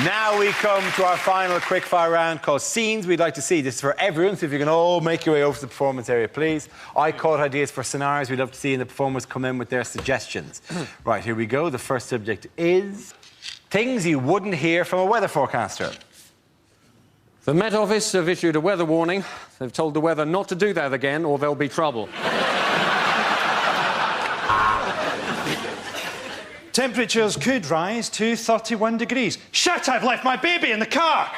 Now we come to our final quickfire round called Scenes We'd Like to See. This is for everyone, so if you can all make your way over to the performance area, please. I caught ideas for scenarios we'd love to see, and the performers come in with their suggestions. Right, here we go. The first subject is things you wouldn't hear from a weather forecaster. The Met Office have issued a weather warning. They've told the weather not to do that again, or there'll be trouble. Temperatures could rise to 31 degrees. Shit, I've left my baby in the car!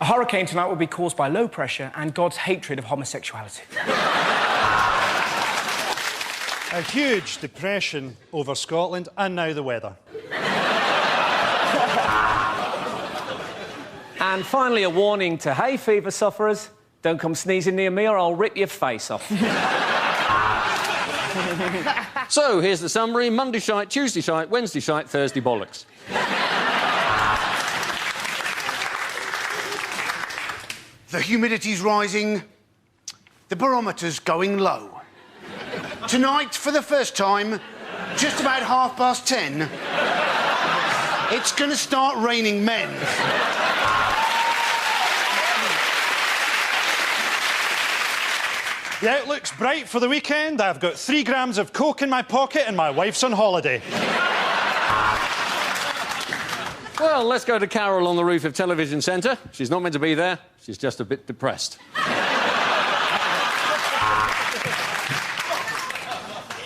A hurricane tonight will be caused by low pressure and God's hatred of homosexuality. A huge depression over Scotland, and now the weather. And finally, a warning to hay fever sufferers. Don't come sneezing near me or I'll rip your face off. So, here's the summary. Monday shite, Tuesday shite, Wednesday shite, Thursday bollocks. The humidity's rising. The barometer's going low. Tonight, for the first time, just about 10:30, it's going to start raining men. The outlook's bright for the weekend. I've got 3 grams of coke in my pocket and my wife's on holiday. Well, let's go to Carol on the roof of Television Centre. She's not meant to be there. She's just a bit depressed.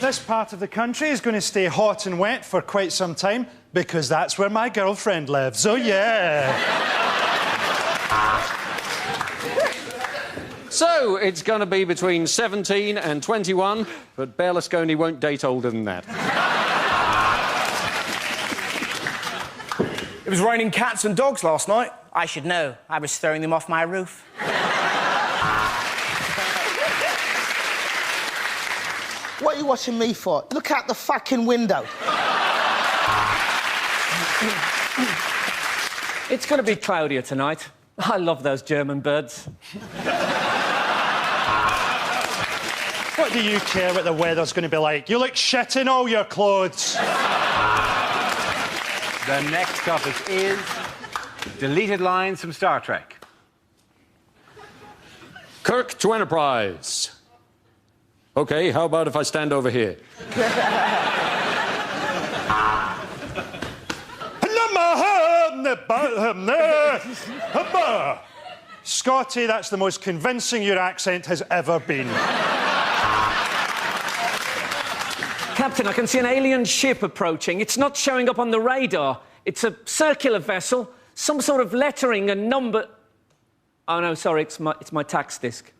This part of the country is going to stay hot and wet for quite some time because that's where my girlfriend lives. Oh, yeah. So, it's going to be between 17 and 21, but Berlusconi won't date older than that. It was raining cats and dogs last night. I should know. I was throwing them off my roof. What are you watching me for? Look out the fucking window. It's going to be cloudier tonight. I love those German birds. What do you care what the weather's going to be like? You look shit in all your clothes. The next topic is deleted lines from Star Trek. Kirk to Enterprise. OK, how about if I stand over here? Scotty, that's the most convincing your accent has ever been. Captain, I can see an alien ship approaching. It's not showing up on the radar. It's a circular vessel, some sort of lettering and number... Oh, no, sorry, it's my tax disc.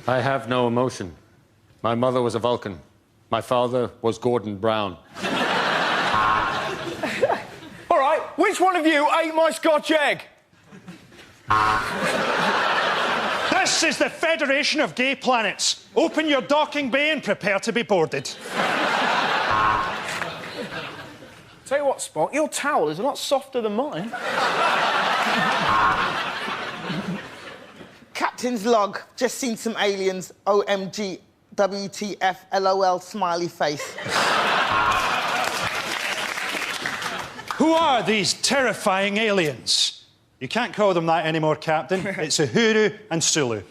I have no emotion. My mother was a Vulcan. My father was Gordon Brown. All right, which one of you ate my Scotch egg? This is the Federation of Gay Planets. Open your docking bay and prepare to be boarded. Tell you what, Spock, your towel is a lot softer than mine. Captain's log. Just seen some aliens. OMG. WTF. LOL. Smiley face. Who are these terrifying aliens? You can't call them that anymore, Captain. It's Uhuru and Sulu.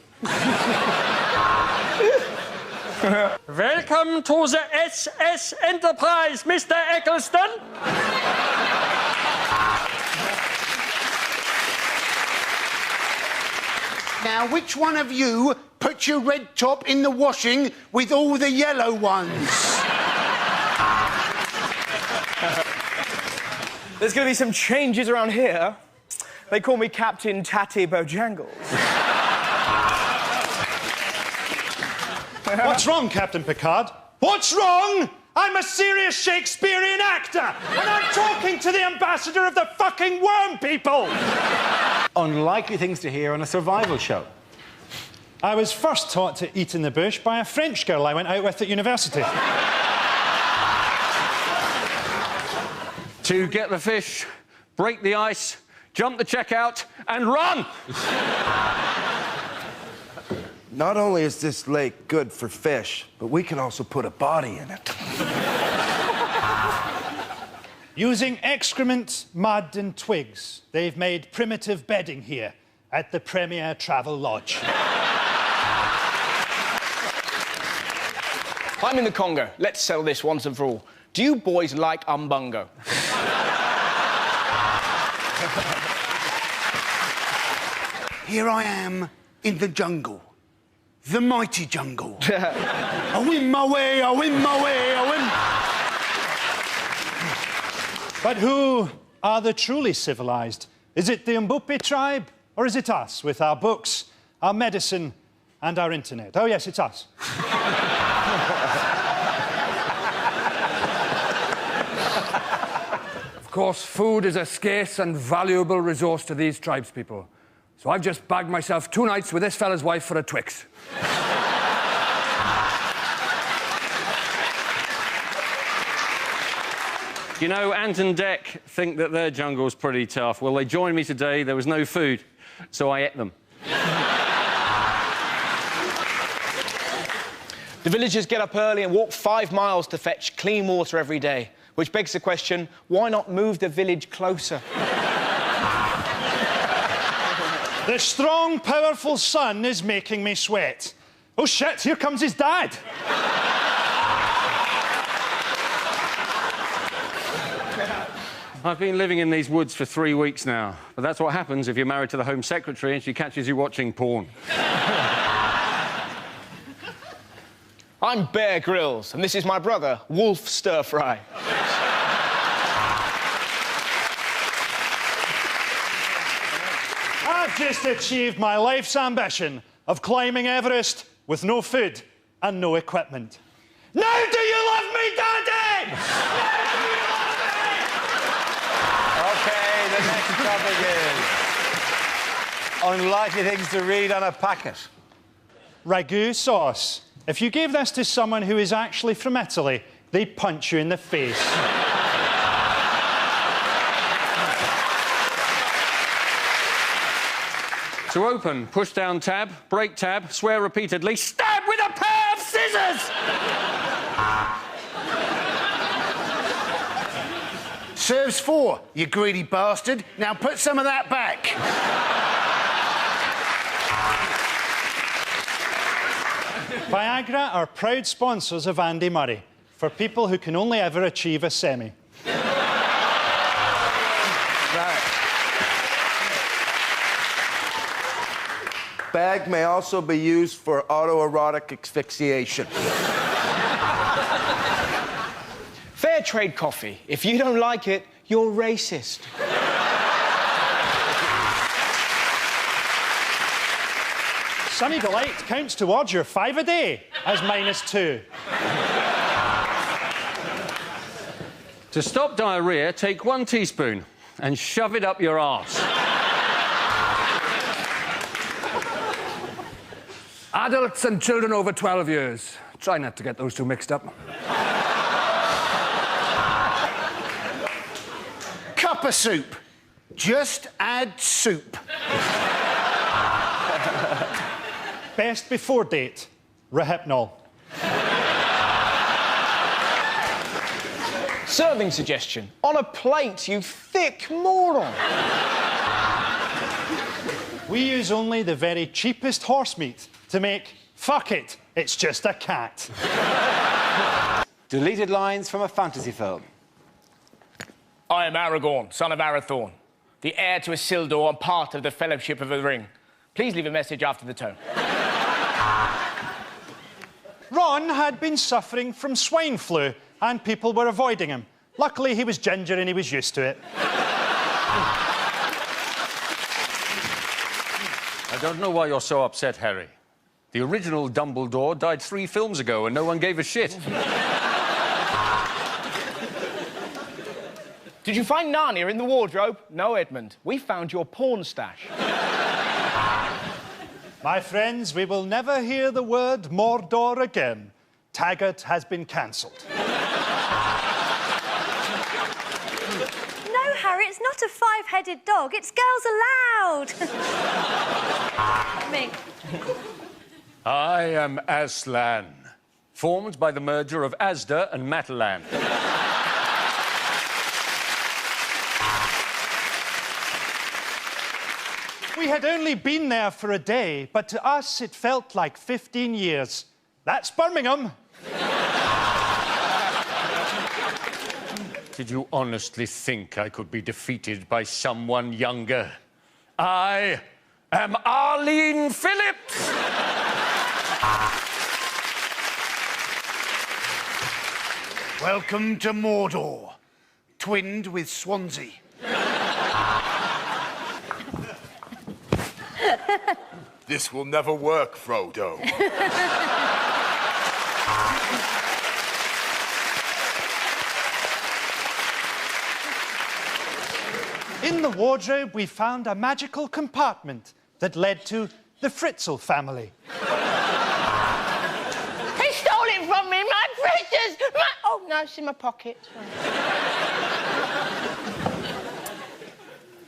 Welcome to the SS Enterprise, Mr. Eccleston. Now, which one of you put your red top in the washing with all the yellow ones? There's going to be some changes around here. They call me Captain Tatty Bojangles. What's wrong, Captain Picard? What's wrong? I'm a serious Shakespearean actor, and I'm talking to the ambassador of the fucking worm people! Unlikely things to hear on a survival show. I was first taught to eat in the bush by a French girl I went out with at university. To get the fish, break the ice, jump the checkout, and run! Not only is this lake good for fish, but we can also put a body in it. Using excrement, mud and twigs, they've made primitive bedding here at the Premier Travel Lodge. I'm in the Congo. Let's settle this once and for all. Do you boys like umbungo? Here I am in the jungle. The mighty jungle. I win my way, I win my way, I win. But who are the truly civilized? Is it the Mbupi tribe, or is it us with our books, our medicine, and our internet? Oh, yes, it's us. Of course, food is a scarce and valuable resource to these tribespeople. So I've just bagged myself 2 nights with this fella's wife for a Twix. You know, Ant and Dec think that their jungle's pretty tough. Well, they joined me today. There was no food, so I ate them. The villagers get up early and walk 5 miles to fetch clean water every day, which begs the question, why not move the village closer? The strong, powerful sun is making me sweat. Oh, shit, here comes his dad. I've been living in these woods for 3 weeks now, but that's what happens if you're married to the Home Secretary and she catches you watching porn. I'm Bear Grylls, and this is my brother, Wolf Stir Fry. I've just achieved my life's ambition of climbing Everest with no food and no equipment. Now do you love me, Daddy? Now do you love me? OK, the next topic is unlikely things to read on a packet. Ragu sauce. If you gave this to someone who is actually from Italy, they'd punch you in the face. To open, push down tab, break tab, swear repeatedly, stab with a pair of scissors! Serves 4, you greedy bastard. Now put some of that back. Viagra are proud sponsors of Andy Murray, for people who can only ever achieve a semi. Bag may also be used for autoerotic asphyxiation. Fair trade coffee. If you don't like it, you're racist. Sunny Delight counts towards your 5 a day as -2. To stop diarrhea, take 1 teaspoon and shove it up your arse. Adults and children over 12 years. Try not to get those two mixed up. Cup of soup. Just add soup. Best before date, Rohypnol. Serving suggestion. On a plate, you thick moron. We use only the very cheapest horse meat to make fuck it, it's just a cat. Deleted lines from a fantasy film. I am Aragorn, son of Arathorn, the heir to Isildur and part of the Fellowship of the Ring. Please leave a message after the tone. Ron had been suffering from swine flu and people were avoiding him. Luckily, he was ginger and he was used to it. I don't know why you're so upset, Harry. The original Dumbledore died 3 films ago and no one gave a shit. Did you find Narnia in the wardrobe? No, Edmund. We found your porn stash. My friends, we will never hear the word Mordor again. Taggart has been cancelled. No, Harry, it's not a 5-headed dog. It's girls allowed. Me. I am Aslan, formed by the merger of Asda and Matalan. We had only been there for a day, but to us it felt like 15 years. That's Birmingham. Did you honestly think I could be defeated by someone younger? I am Arlene Phillips! Welcome to Mordor, twinned with Swansea. This will never work, Frodo. In the wardrobe, we found a magical compartment that led to the Fritzl family. He stole it from me, my precious! Oh, no, it's in my pocket.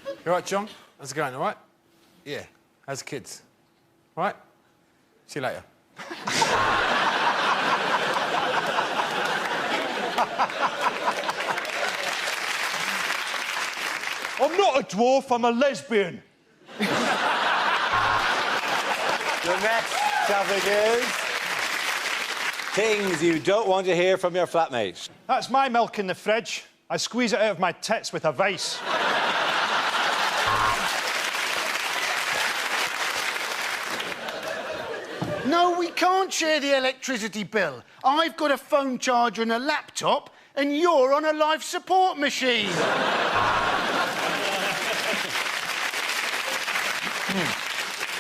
You all right, John? How's it going, all right? Yeah. How's the kids? All right? See you later. I'm not a dwarf, I'm a lesbian. The next topic is things you don't want to hear from your flatmate. That's my milk in the fridge. I squeeze it out of my tits with a vice. No, we can't share the electricity bill. I've got a phone charger and a laptop, and you're on a life support machine.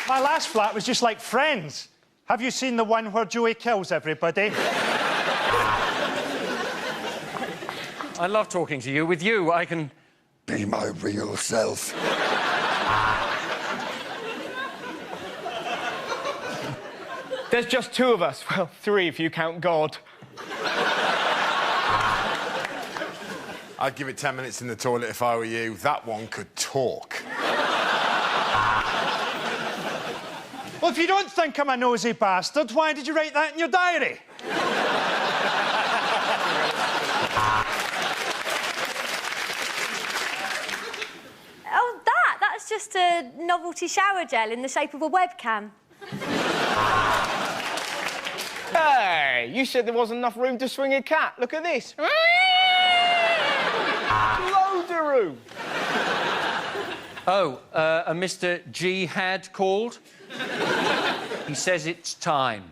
My last flat was just like Friends. Have you seen the one where Joey kills everybody? I love talking to you. With you, I can Be my real self. There's just two of us. Well, three if you count God. I'd give it 10 minutes in the toilet if I were you. That one could talk. Well, if you don't think I'm a nosy bastard, why did you write that in your diary? Oh, that's just a novelty shower gel in the shape of a webcam. Hey, you said there wasn't enough room to swing a cat. Look at this. Loads of room. Oh, a Mr. G had called. He says it's time.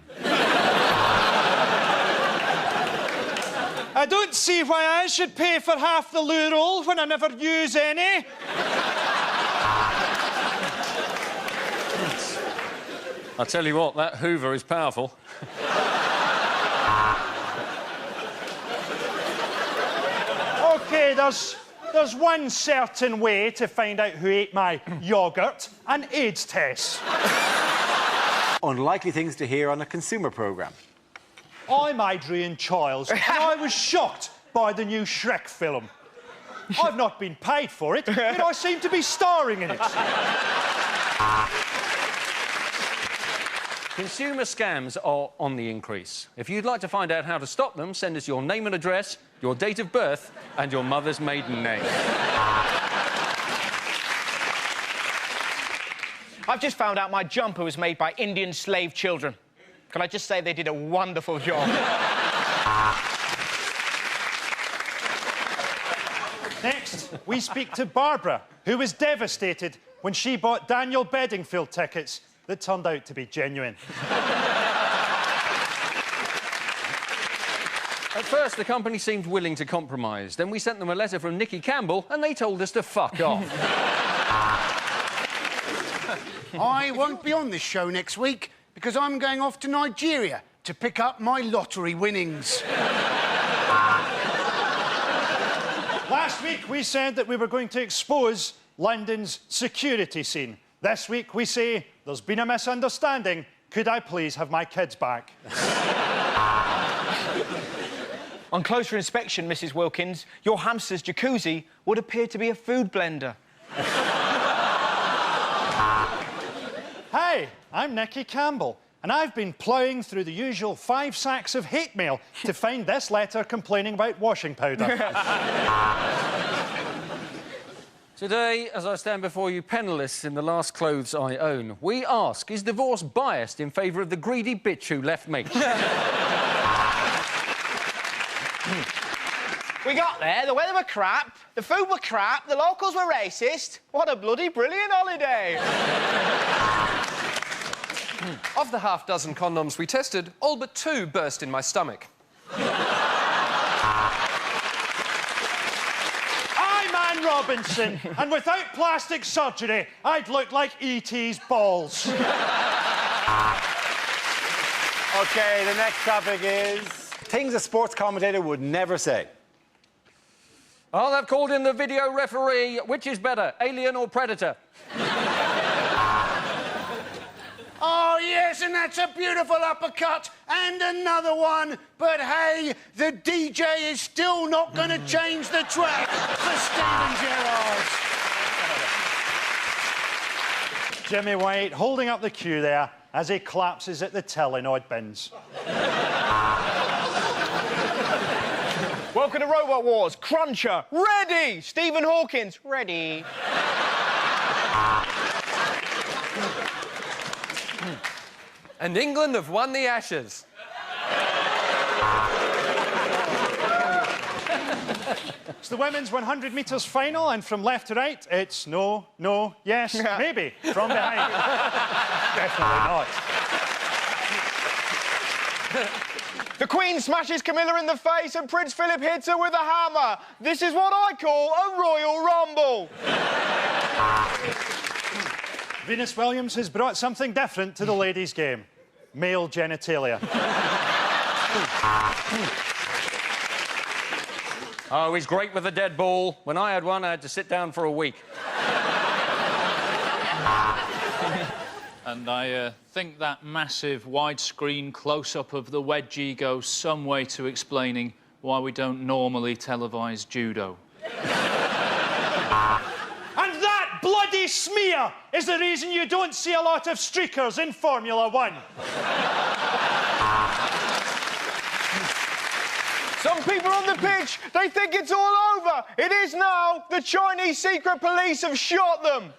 I don't see why I should pay for half the loo roll when I never use any. I'll tell you what, that Hoover is powerful. OK, there's one certain way to find out who ate my yoghurt: an AIDS test. Unlikely things to hear on a consumer programme. I'm Adrian Chiles, and I was shocked by the new Shrek film. I've not been paid for it, yet I seem to be starring in it. Consumer scams are on the increase. If you'd like to find out how to stop them, send us your name and address, your date of birth, and your mother's maiden name. I've just found out my jumper was made by Indian slave children. Can I just say they did a wonderful job? Next, we speak to Barbara, who was devastated when she bought Daniel Bedingfield tickets that turned out to be genuine. At first, the company seemed willing to compromise. Then we sent them a letter from Nicky Campbell, and they told us to fuck off. I won't be on this show next week because I'm going off to Nigeria to pick up my lottery winnings. Last week, we said that we were going to expose London's security scene. This week, we say there's been a misunderstanding. Could I please have my kids back? On closer inspection, Mrs. Wilkins, your hamster's jacuzzi would appear to be a food blender. Hi, I'm Nicky Campbell. and I've been ploughing through the usual 5 sacks of hate mail to find this letter complaining about washing powder. Today, as I stand before you penniless in the last clothes I own, we ask, is divorce biased in favour of the greedy bitch who left me? We got there, the weather were crap, the food were crap, the locals were racist. What a bloody brilliant holiday! Of the half-dozen condoms we tested, all but 2 burst in my stomach. I'm Anne Robinson, and without plastic surgery, I'd look like E.T.'s balls. OK, the next topic is things a sports commentator would never say. Oh, they've called in the video referee. Which is better, Alien or Predator? Oh, yes, and that's a beautiful uppercut. And another one. But hey, the DJ is still not going to change the track for Steven Gerrard. Jimmy White holding up the cue there as he collapses at the Telenoid bins. Welcome to Robot Wars. Cruncher, ready! Stephen Hawkins, ready. And England have won the Ashes. It's the women's 100 metres final, and from left to right, it's no, no, yes, maybe, from behind. Definitely not. The Queen smashes Camilla in the face and Prince Philip hits her with a hammer. This is what I call a Royal Rumble. Venus Williams has brought something different to the ladies' game. Male genitalia. Oh, he's great with a dead ball. When I had one, I had to sit down for a week. And I think that massive widescreen close-up of the wedgie goes some way to explaining why we don't normally televise judo. And that bloody smear is the reason you don't see a lot of streakers in Formula One. Some people on the pitch, they think it's all over. It is now. The Chinese secret police have shot them.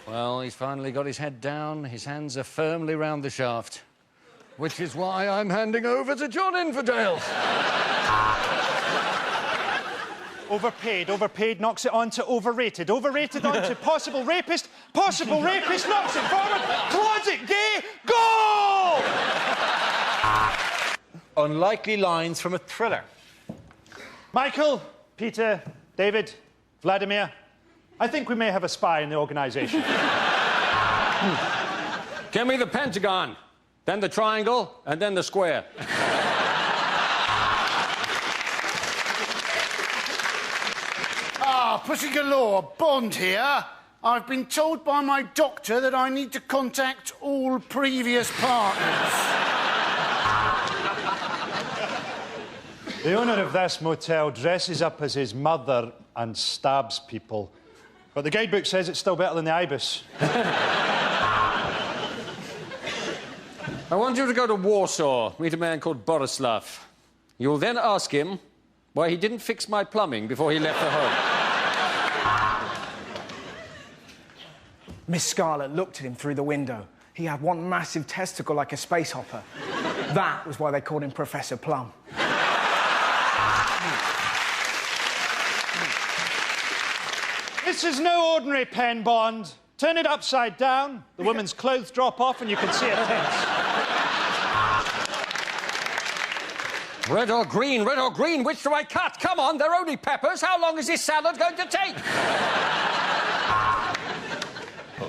Well, he's finally got his head down. His hands are firmly round the shaft. Which is why I'm handing over to John Infidel. Overpaid knocks it on to overrated. Overrated on to possible rapist knocks it forward. Closet gay, goal! Unlikely lines from a thriller. Michael, Peter, David, Vladimir, I think we may have a spy in the organisation. Give me the pentagon, then the triangle, and then the square. Ah, Pussy Galore, Bond here. I've been told by my doctor that I need to contact all previous partners. The owner of this motel dresses up as his mother and stabs people. But the guidebook says it's still better than the Ibis. I want you to go to Warsaw, meet a man called Borislav. You'll then ask him why he didn't fix my plumbing before he left the home. Miss Scarlett looked at him through the window. He had one massive testicle like a space hopper. That was why they called him Professor Plum. This is no ordinary pen, Bond. Turn it upside down, the woman's clothes drop off and you can see her tits. Red or green, which do I cut? Come on, they're only peppers. How long is this salad going to take?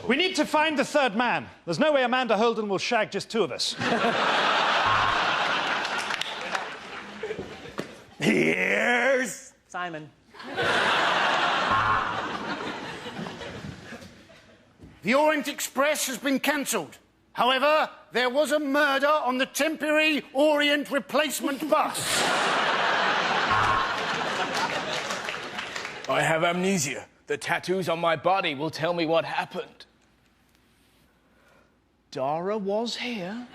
We need to find the third man. There's no way Amanda Holden will shag just 2 of us. Here's Simon. The Orient Express has been cancelled. However, there was a murder on the temporary Orient replacement bus. I have amnesia. The tattoos on my body will tell me what happened. Dara was here.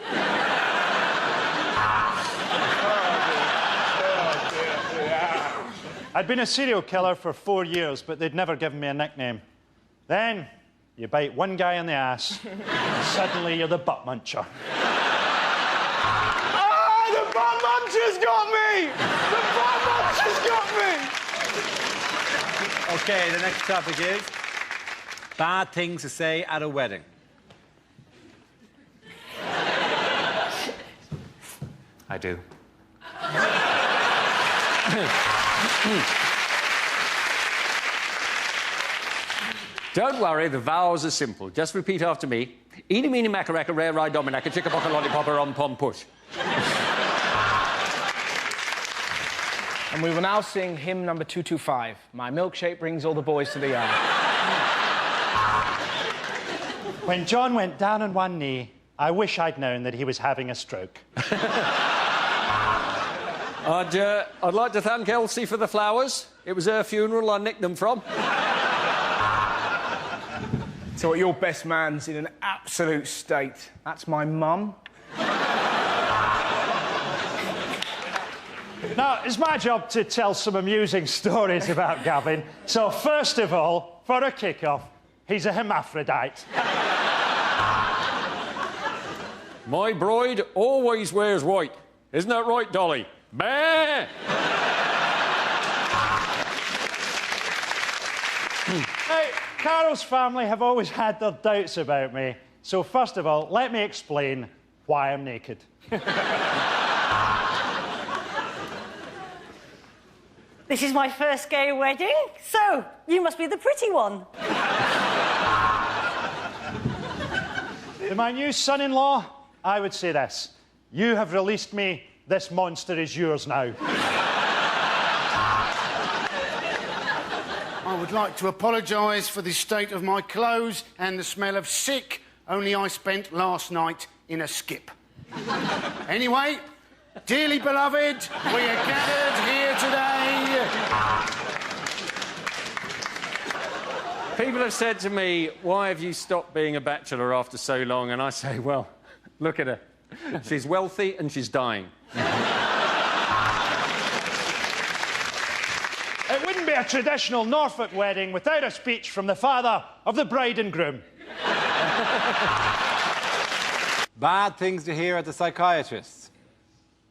I'd been a serial killer for 4 years, but they'd never given me a nickname. Then, you bite one guy in the ass, and suddenly you're the butt muncher. Ah, the butt muncher's got me! The butt muncher's got me! OK, the next topic is bad things to say at a wedding. I do. Don't worry, the vows are simple. Just repeat after me. Eeny, meeny, macaracka, rare, ride, dominacka, chicka-bocka, lollipopper, pom, push. And we will now sing hymn number 225. My milkshake brings all the boys to the yard. When John went down on one knee, I wish I'd known that he was having a stroke. I'd like to thank Elsie for the flowers. It was her funeral I nicked them from. So your best man's in an absolute state. That's my mum. Now, it's my job to tell some amusing stories about Gavin. So, first of all, for a kick-off, he's a hermaphrodite. My bride always wears white. Isn't that right, Dolly? Bah! Now, Carol's family have always had their doubts about me. So, first of all, let me explain why I'm naked. This is my first gay wedding, so you must be the pretty one. To my new son-in-law, I would say this. You have released me. This monster is yours now. I would like to apologise for the state of my clothes and the smell of sick only I spent last night in a skip. Anyway, dearly beloved, we are gathered here today. People have said to me, why have you stopped being a bachelor after so long? And I say, well, look at her. She's wealthy and she's dying. It wouldn't be a traditional Norfolk wedding without a speech from the father of the bride and groom. Bad things to hear at the psychiatrist.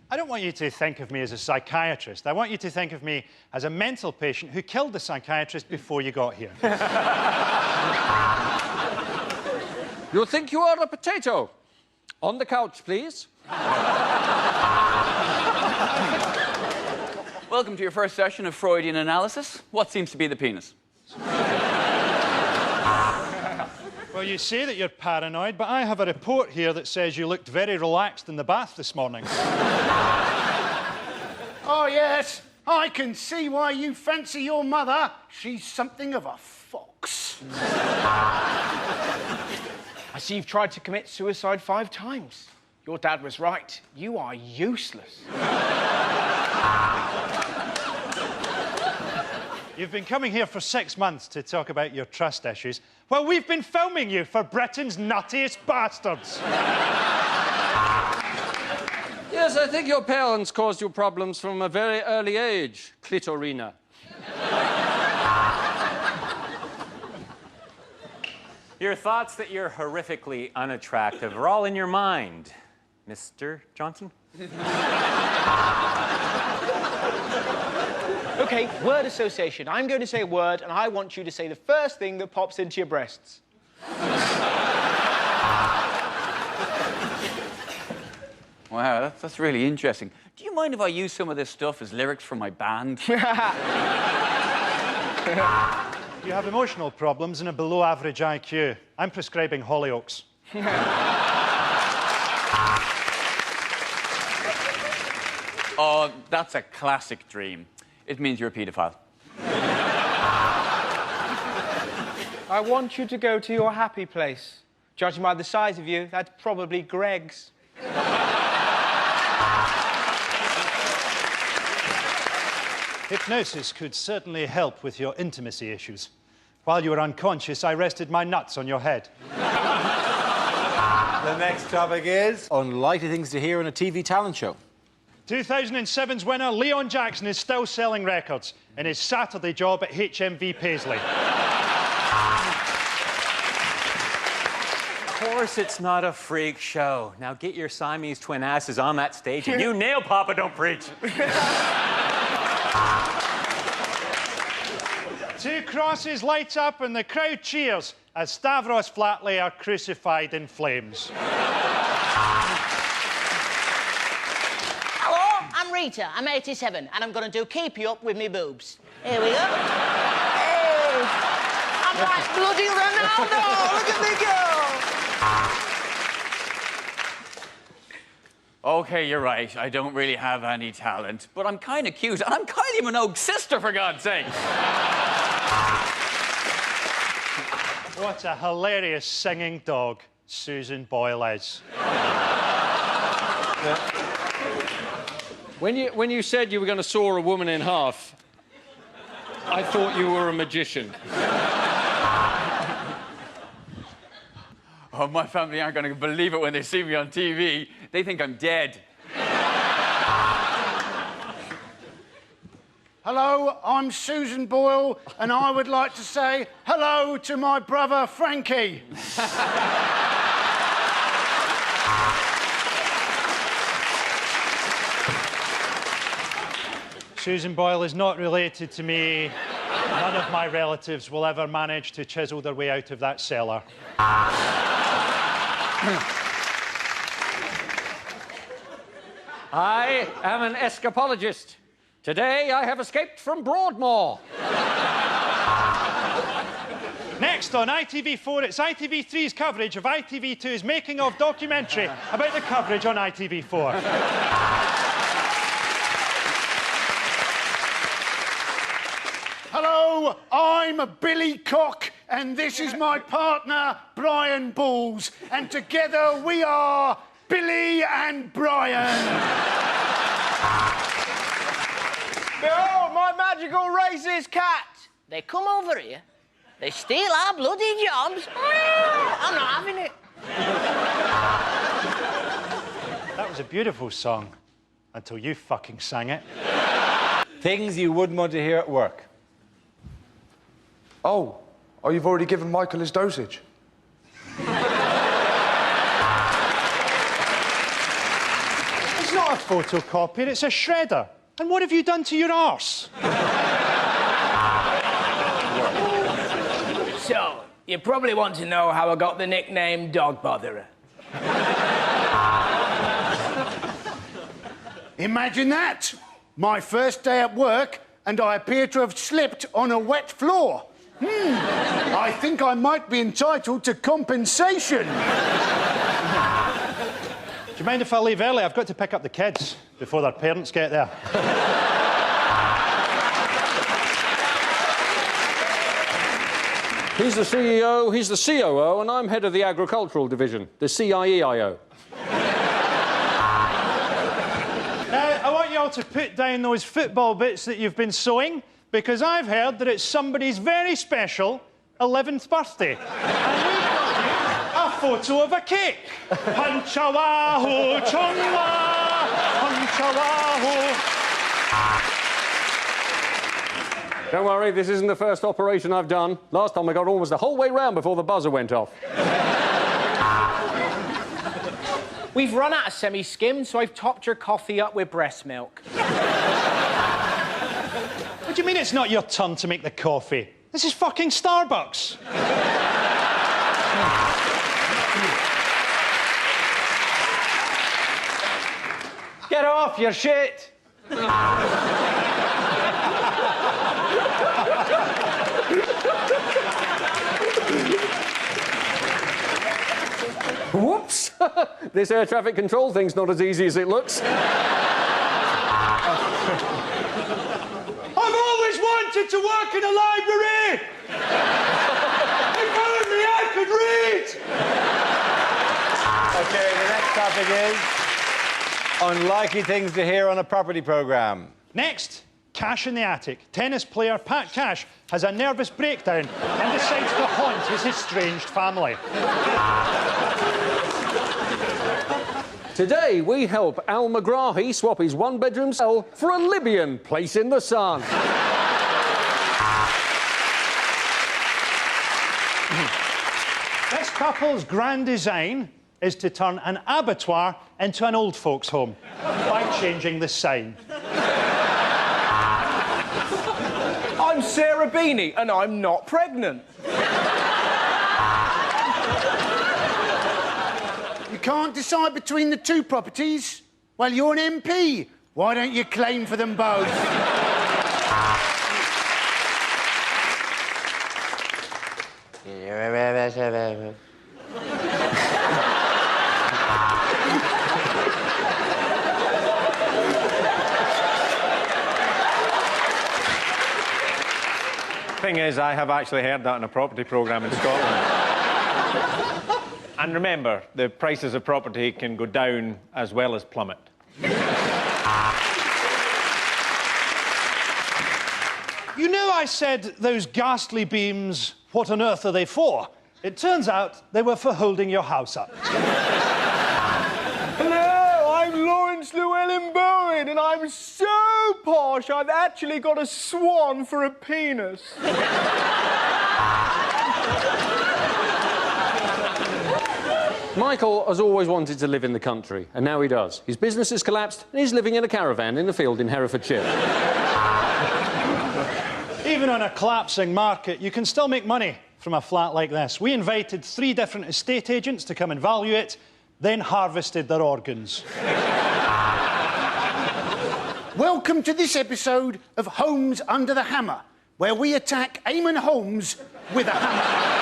I don't want you to think of me as a psychiatrist. I want you to think of me as a mental patient who killed the psychiatrist before you got here. You think you are a potato? On the couch, please. Welcome to your first session of Freudian analysis. What seems to be the penis? Well, you say that you're paranoid, but I have a report here that says you looked very relaxed in the bath this morning. Oh, yes, I can see why you fancy your mother. She's something of a fox. I see you've tried to commit suicide 5 times. Your dad was right. You are useless. You've been coming here for 6 months to talk about your trust issues. Well, we've been filming you for Britain's nuttiest bastards. Yes, I think your parents caused you problems from a very early age, Clitorina. Your thoughts that you're horrifically unattractive are all in your mind, Mr. Johnson. OK, word association. I'm going to say a word, and I want you to say the first thing that pops into your breasts. Wow, that's really interesting. Do you mind if I use some of this stuff as lyrics for my band? You have emotional problems and a below-average IQ. I'm prescribing Hollyoaks. Oh, that's a classic dream. It means you're a paedophile. I want you to go to your happy place. Judging by the size of you, that's probably Greg's. Hypnosis could certainly help with your intimacy issues. While you were unconscious, I rested my nuts on your head. The next topic is unlikely things to hear on a TV talent show. 2007's winner, Leon Jackson, is still selling records in his Saturday job at HMV Paisley. Of course it's not a freak show. Now get your Siamese twin asses on that stage and you nail Papa Don't Preach. Two crosses light up and the crowd cheers as Stavros Flatley are crucified in flames. Hello, I'm Rita. I'm 87, and I'm going to do Keep You Up with me boobs. Here we go. Hey! I'm like bloody Ronaldo! Look at me go! Okay, you're right. I don't really have any talent, but I'm kind of cute, and I'm Kylie Minogue's sister, for God's sake. What a hilarious singing dog Susan Boyle is. When you said you were going to saw a woman in half, I thought you were a magician. Oh, my family aren't going to believe it when they see me on TV. They think I'm dead. Hello, I'm Susan Boyle, and I would like to say hello to my brother Frankie. Susan Boyle is not related to me. None of my relatives will ever manage to chisel their way out of that cellar. I am an escapologist. Today, I have escaped from Broadmoor. Next on ITV4, it's ITV3's coverage of ITV2's making-of documentary about the coverage on ITV4. Hello, I'm Billy Cock, and this is my partner, Brian Balls, and together we are Billy and Brian. Behold, my magical racist cat. They come over here, they steal our bloody jobs. I'm not having it. That was a beautiful song, until you fucking sang it. Things you wouldn't want to hear at work. Oh, you've already given Michael his dosage. It's not a photocopier, it's a shredder. And what have you done to your arse? So, you probably want to know how I got the nickname Dog Botherer. Imagine that. My first day at work, and I appear to have slipped on a wet floor. I think I might be entitled to compensation. Do you mind if I leave early? I've got to pick up the kids before their parents get there. He's the CEO, he's the COO, and I'm head of the agricultural division, the CIEIO. Now, I want you all to put down those football bits that you've been sewing, because I've heard that it's somebody's very special 11th birthday. And we've got you a photo of a cake. Punchawaho, chongwa, punchawaho. Don't worry, this isn't the first operation I've done. Last time I got almost the whole way round before the buzzer went off. We've run out of semi-skimmed, so I've topped your coffee up with breast milk. What do you mean it's not your turn to make the coffee? This is fucking Starbucks. Get off your shit! Whoops! This air traffic control thing's not as easy as it looks. I've always wanted to work in a library! If only I could read! OK, the next topic is unlikely things to hear on a property programme. Next, Cash in the Attic. Tennis player Pat Cash has a nervous breakdown and decides to haunt his estranged family. Today, we help Al Megrahi swap his one-bedroom cell for a Libyan place in the sun. This couple's grand design is to turn an abattoir into an old folks' home by changing the sign. I'm Sarah Beanie, and I'm not pregnant. You can't decide between the two properties? Well, you're an MP. Why don't you claim for them both? Thing is, I have actually heard that in a property programme in Scotland. And remember, the prices of property can go down as well as plummet. You know, I said those ghastly beams, what on earth are they for? It turns out they were for holding your house up. Hello, I'm Lawrence Llewellyn Bowen, and I'm so posh I've actually got a swan for a penis. Michael has always wanted to live in the country, and now he does. His business has collapsed, and he's living in a caravan in a field in Herefordshire. Even on a collapsing market, you can still make money from a flat like this. We invited 3 different estate agents to come and value it, then harvested their organs. Welcome to this episode of Holmes Under the Hammer, where we attack Eamon Holmes with a hammer.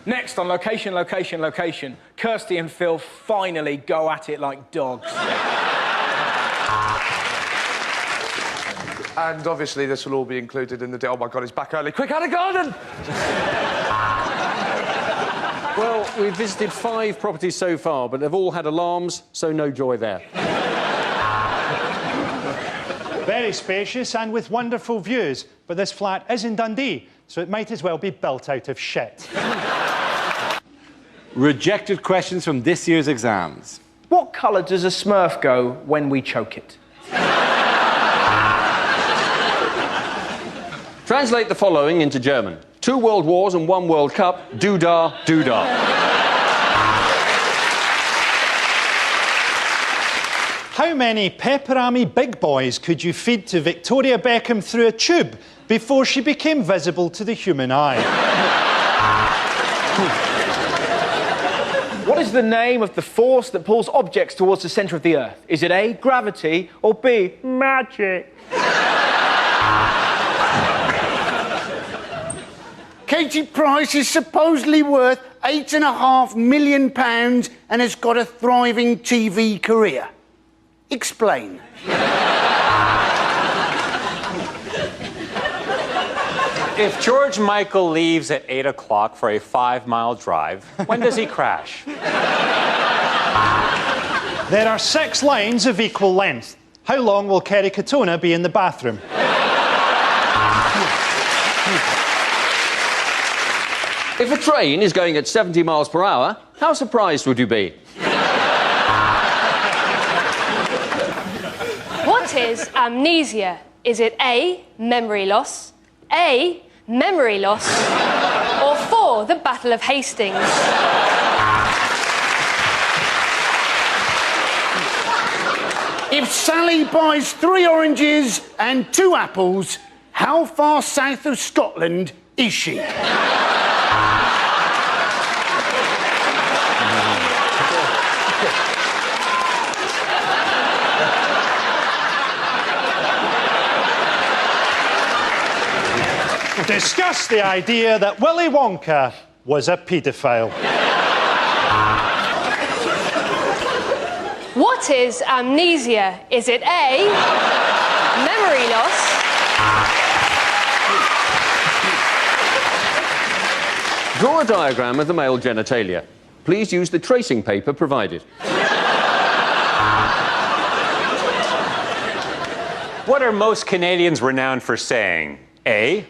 Next on Location, Location, Location, Kirsty and Phil finally go at it like dogs. And obviously this will all be included in the deal. Oh my God, he's back early. Quick, out of garden! Well, we've visited 5 properties so far, but they've all had alarms, so no joy there. Very spacious and with wonderful views, but this flat is in Dundee, so it might as well be built out of shit. Rejected questions from this year's exams. What colour does a Smurf go when we choke it? Translate the following into German. 2 world wars and 1 World Cup. Doodah, doodah. How many pepperami big boys could you feed to Victoria Beckham through a tube before she became visible to the human eye? What is the name of the force that pulls objects towards the centre of the Earth? Is it A, gravity, or B, magic? Katie Price is supposedly worth £8.5 million and has got a thriving TV career. Explain. If George Michael leaves at 8 o'clock for a 5-mile drive, when does he crash? There are 6 lines of equal length. How long will Kerry Katona be in the bathroom? If a train is going at 70 miles per hour, how surprised would you be? What is amnesia? Is it A, memory loss, A, memory loss, or 4, the Battle of Hastings? If Sally buys 3 oranges and 2 apples, how far south of Scotland is she? Discuss the idea that Willy Wonka was a paedophile. What is amnesia? Is it A, memory loss, Draw a diagram of the male genitalia. Please use the tracing paper provided. What are most Canadians renowned for saying? A,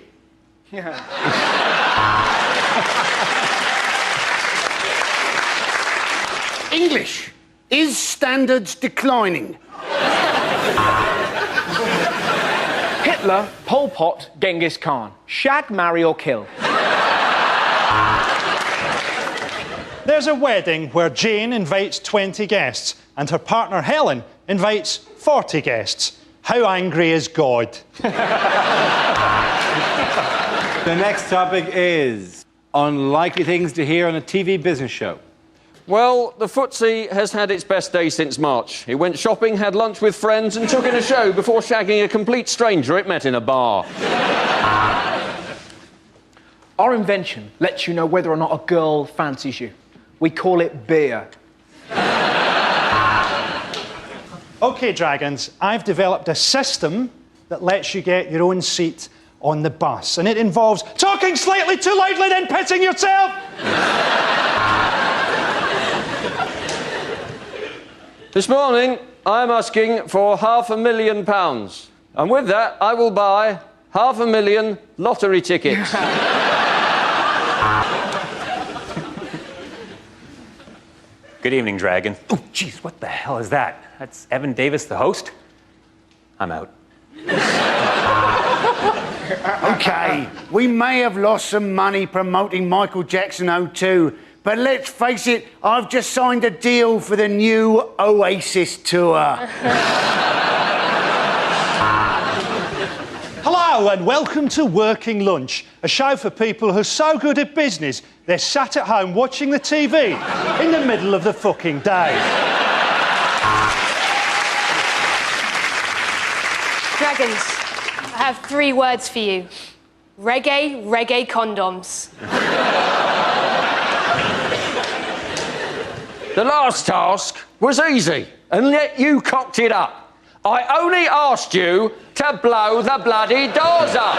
English. Is standards declining? Hitler, Pol Pot, Genghis Khan. Shag, marry or kill. There's a wedding where Jane invites 20 guests and her partner Helen invites 40 guests. How angry is God? The next topic is unlikely things to hear on a TV business show. Well, the FTSE has had its best day since March. It went shopping, had lunch with friends and took in a show before shagging a complete stranger it met in a bar. Our invention lets you know whether or not a girl fancies you. We call it beer. OK, Dragons, I've developed a system that lets you get your own seat on the bus, and it involves talking slightly too loudly, then pissing yourself. This morning, I'm asking for £500,000. And with that, I will buy 500,000 lottery tickets. Good evening, Dragon. Oh, jeez, what the hell is that? That's Evan Davis, the host? I'm out. OK, we may have lost some money promoting Michael Jackson O2, but let's face it, I've just signed a deal for the new Oasis tour. Hello and welcome to Working Lunch, a show for people who are so good at business they're sat at home watching the TV in the middle of the fucking day. Dragons, I have 3 words for you. Reggae, reggae condoms. The last task was easy, and yet you cocked it up. I only asked you to blow the bloody doors up.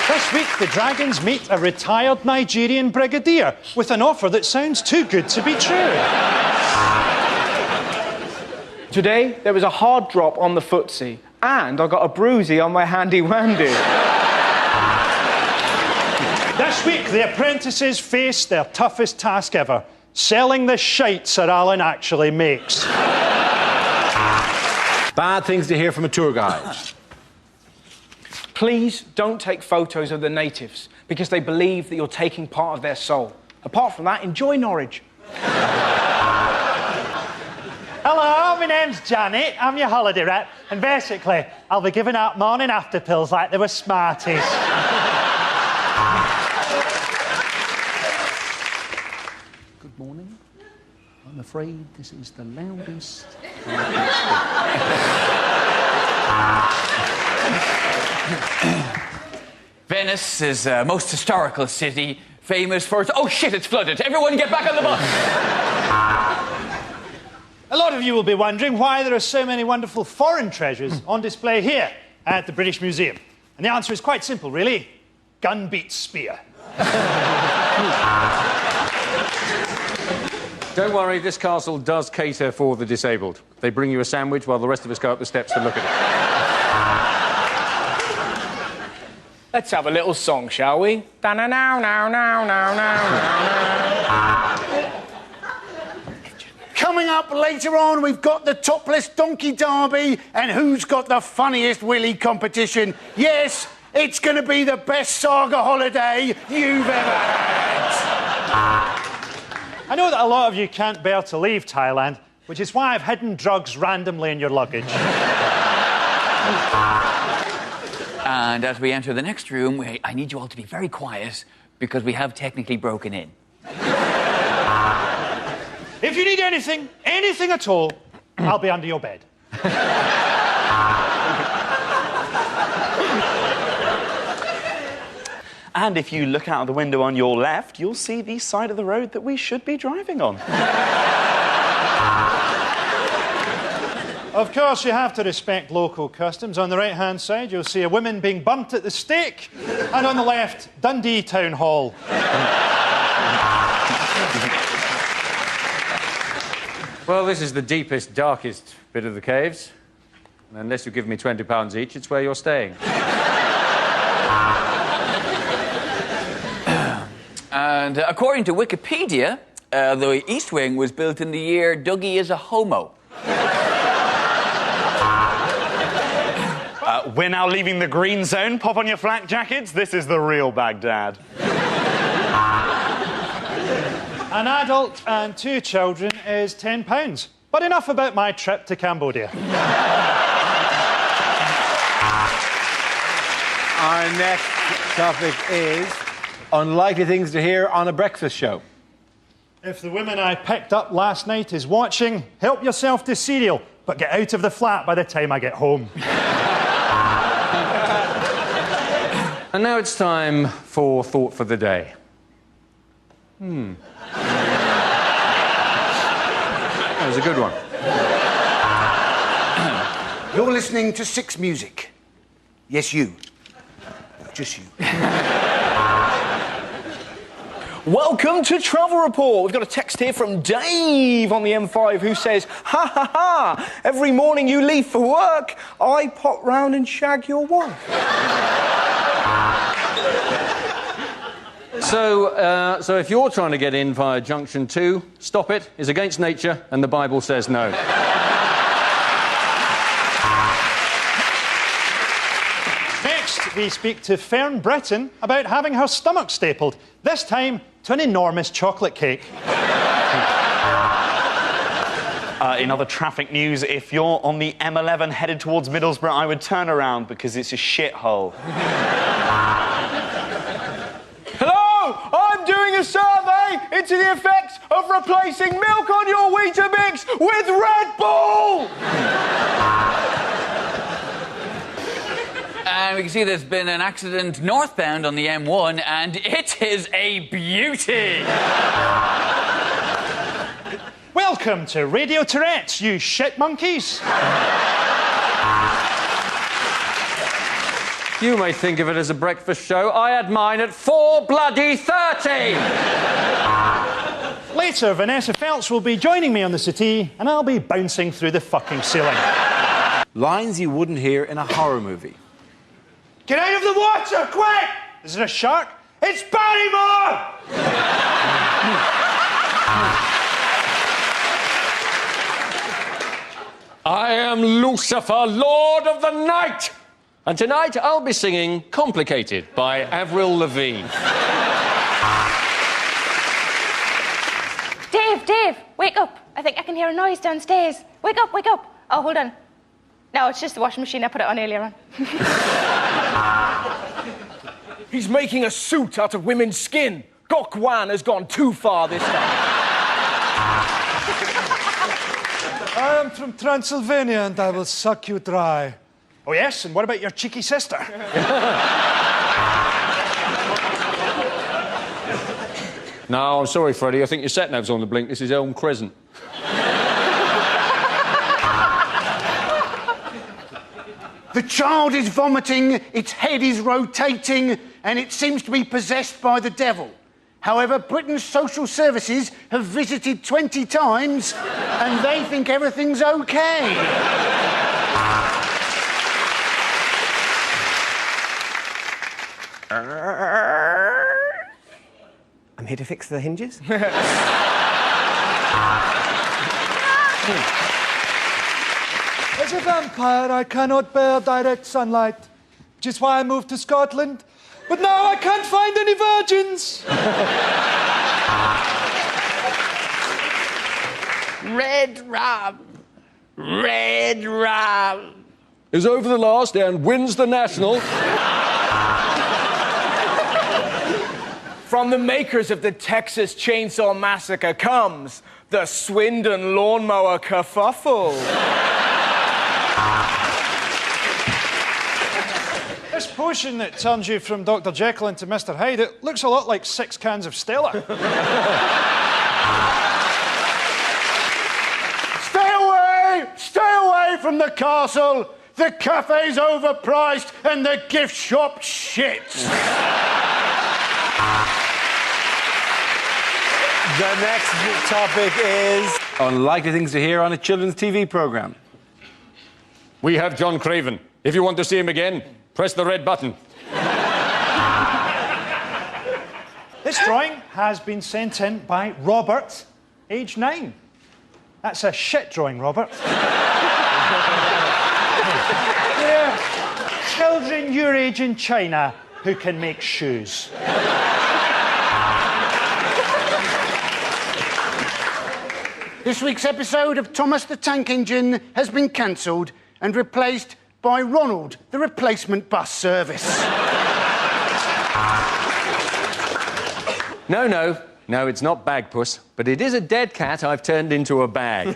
This week, the Dragons meet a retired Nigerian brigadier with an offer that sounds too good to be true. Today, there was a hard drop on the FTSE, and I got a bruisey on my handy-wandy. This week, the apprentices face their toughest task ever, selling the shite Sir Alan actually makes. Bad things to hear from a tour guide. Please don't take photos of the natives, because they believe that you're taking part of their soul. Apart from that, enjoy Norwich. Hello, my name's Janet. I'm your holiday rep, and basically, I'll be giving out morning after pills like they were Smarties. Good morning. I'm afraid this is the loudest. Venice is a most historical city, famous for its... Oh, shit, it's flooded. Everyone get back on the bus. A lot of you will be wondering why there are so many wonderful foreign treasures on display here at the British Museum. And the answer is quite simple, really. Gun beats spear. Don't worry, this castle does cater for the disabled. They bring you a sandwich while the rest of us go up the steps to look at it. Let's have a little song, shall we? Coming up later on, we've got the topless donkey derby and who's got the funniest willy competition. Yes, it's going to be the best saga holiday you've ever had. I know that a lot of you can't bear to leave Thailand, which is why I've hidden drugs randomly in your luggage. And as we enter the next room, I need you all to be very quiet because we have technically broken in. If you need anything at all, I'll be under your bed. And if you look out of the window on your left, you'll see the side of the road that we should be driving on. Of course, you have to respect local customs. On the right-hand side, you'll see a woman being burnt at the stake, and on the left, Dundee Town Hall. Well, this is the deepest, darkest bit of the caves. And unless you give me £20 each, it's where you're staying. And And according to Wikipedia, the East Wing was built in the year Dougie is a homo. We're now leaving the green zone. Pop on your flak jackets. This is the real Baghdad. An adult and 2 children is £10. But enough about my trip to Cambodia. Our next topic is unlikely things to hear on a breakfast show. If the woman I picked up last night is watching, help yourself to cereal, but get out of the flat by the time I get home. And now it's time for Thought for the Day. That was a good one. You're listening to Six Music. Yes, you. Just you. Welcome to Travel Report. We've got a text here from Dave on the M5 who says, ha ha ha, every morning you leave for work, I pop round and shag your wife. So if you're trying to get in via Junction 2, stop it. It's against nature, and the Bible says no. Next, we speak to Fern Britton about having her stomach stapled, this time to an enormous chocolate cake. In other traffic news, if you're on the M11 headed towards Middlesbrough, I would turn around because it's a shithole. Hello, I'm doing a survey into the effects of replacing milk on your Weetabix with Red Bull! And we can see there's been an accident northbound on the M1, and it is a beauty. Welcome to Radio Tourette's, you shit monkeys. You may think of it as a breakfast show. I had mine at 4:30. Later, Vanessa Feltz will be joining me on the settee, and I'll be bouncing through the fucking ceiling. Lines you wouldn't hear in a horror movie. Get out of the water, quick! Is it a shark? It's Barrymore! I am Lucifer, Lord of the Night. And tonight I'll be singing Complicated by Avril Lavigne. Dave, wake up. I think I can hear a noise downstairs. Wake up. Oh, hold on. No, it's just the washing machine. I put it on earlier on. He's making a suit out of women's skin. Gok Wan has gone too far this time. I am from Transylvania and I will suck you dry. Oh, yes? And what about your cheeky sister? No, I'm sorry, Freddie. I think your sat-nav's on the blink. This is Elm Crescent. The child is vomiting, its head is rotating, and it seems to be possessed by the devil. However, Britain's social services have visited 20 times, and they think everything's okay. I'm here to fix the hinges. As a vampire, I cannot bear direct sunlight, which is why I moved to Scotland. But now I can't find any virgins. Red Rum is over the last and wins the national. From the makers of the Texas Chainsaw Massacre comes the Swindon Lawnmower Kerfuffle. This potion that turns you from Dr. Jekyll into Mr. Hyde, it looks a lot like 6 cans of Stella. Stay away from the castle. The cafe's overpriced and the gift shop shits. The next topic is unlikely things to hear on a children's TV programme. We have John Craven. If you want to see him again, press the red button. This drawing has been sent in by Robert, age 9. That's a shit drawing, Robert. There are children your age in China who can make shoes. This week's episode of Thomas the Tank Engine has been cancelled and replaced by Ronald, the replacement bus service. No, it's not Bagpuss, but it is a dead cat I've turned into a bag.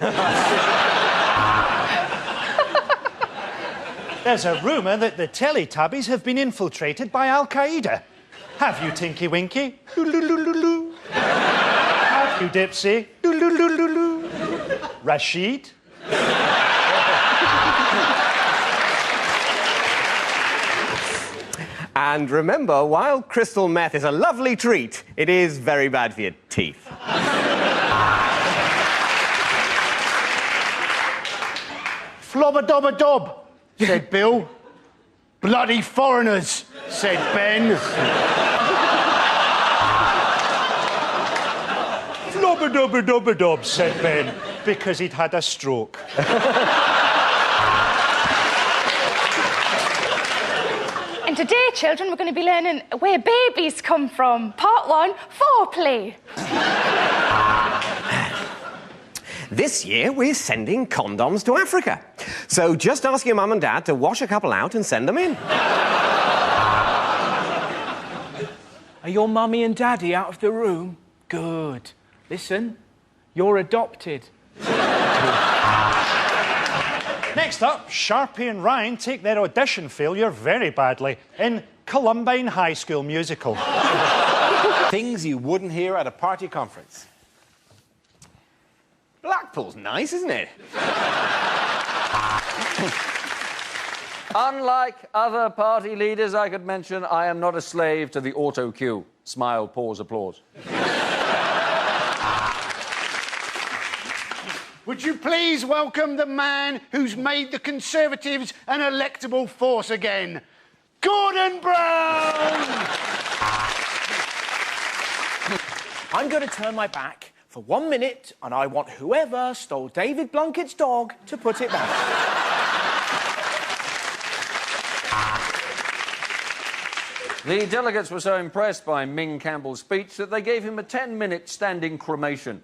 There's a rumour that the Teletubbies have been infiltrated by Al Qaeda. Have you, Tinky Winky? Have you, Dipsy? Rashid? And remember, while crystal meth is a lovely treat, it is very bad for your teeth. Flobber-dobber-dob, said Bill. Bloody foreigners, said Ben. Flobber-dobber-dobber-dob, said Ben, because he'd had a stroke. And today, children, we're going to be learning where babies come from. Part 1, foreplay. This year, we're sending condoms to Africa. So just ask your mum and dad to wash a couple out and send them in. Are your mummy and daddy out of the room? Good. Listen, you're adopted. Next up, Sharpie and Ryan take their audition failure very badly in Columbine High School Musical. Things you wouldn't hear at a party conference. Blackpool's nice, isn't it? Unlike other party leaders I could mention, I am not a slave to the auto cue. Smile, pause, applause. Would you please welcome the man who's made the Conservatives an electable force again, Gordon Brown! I'm going to turn my back for 1 minute, and I want whoever stole David Blunkett's dog to put it back. The delegates were so impressed by Ming Campbell's speech that they gave him a 10-minute standing cremation.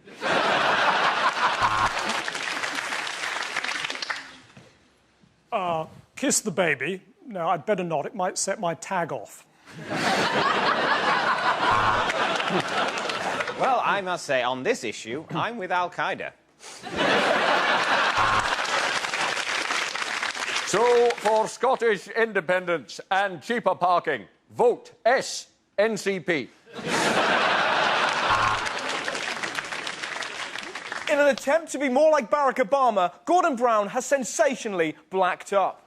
Kiss the baby. No, I'd better not. It might set my tag off. Well, I must say, on this issue, I'm with Al Qaeda. So, for Scottish independence and cheaper parking, vote S, NCP. In an attempt to be more like Barack Obama, Gordon Brown has sensationally blacked up.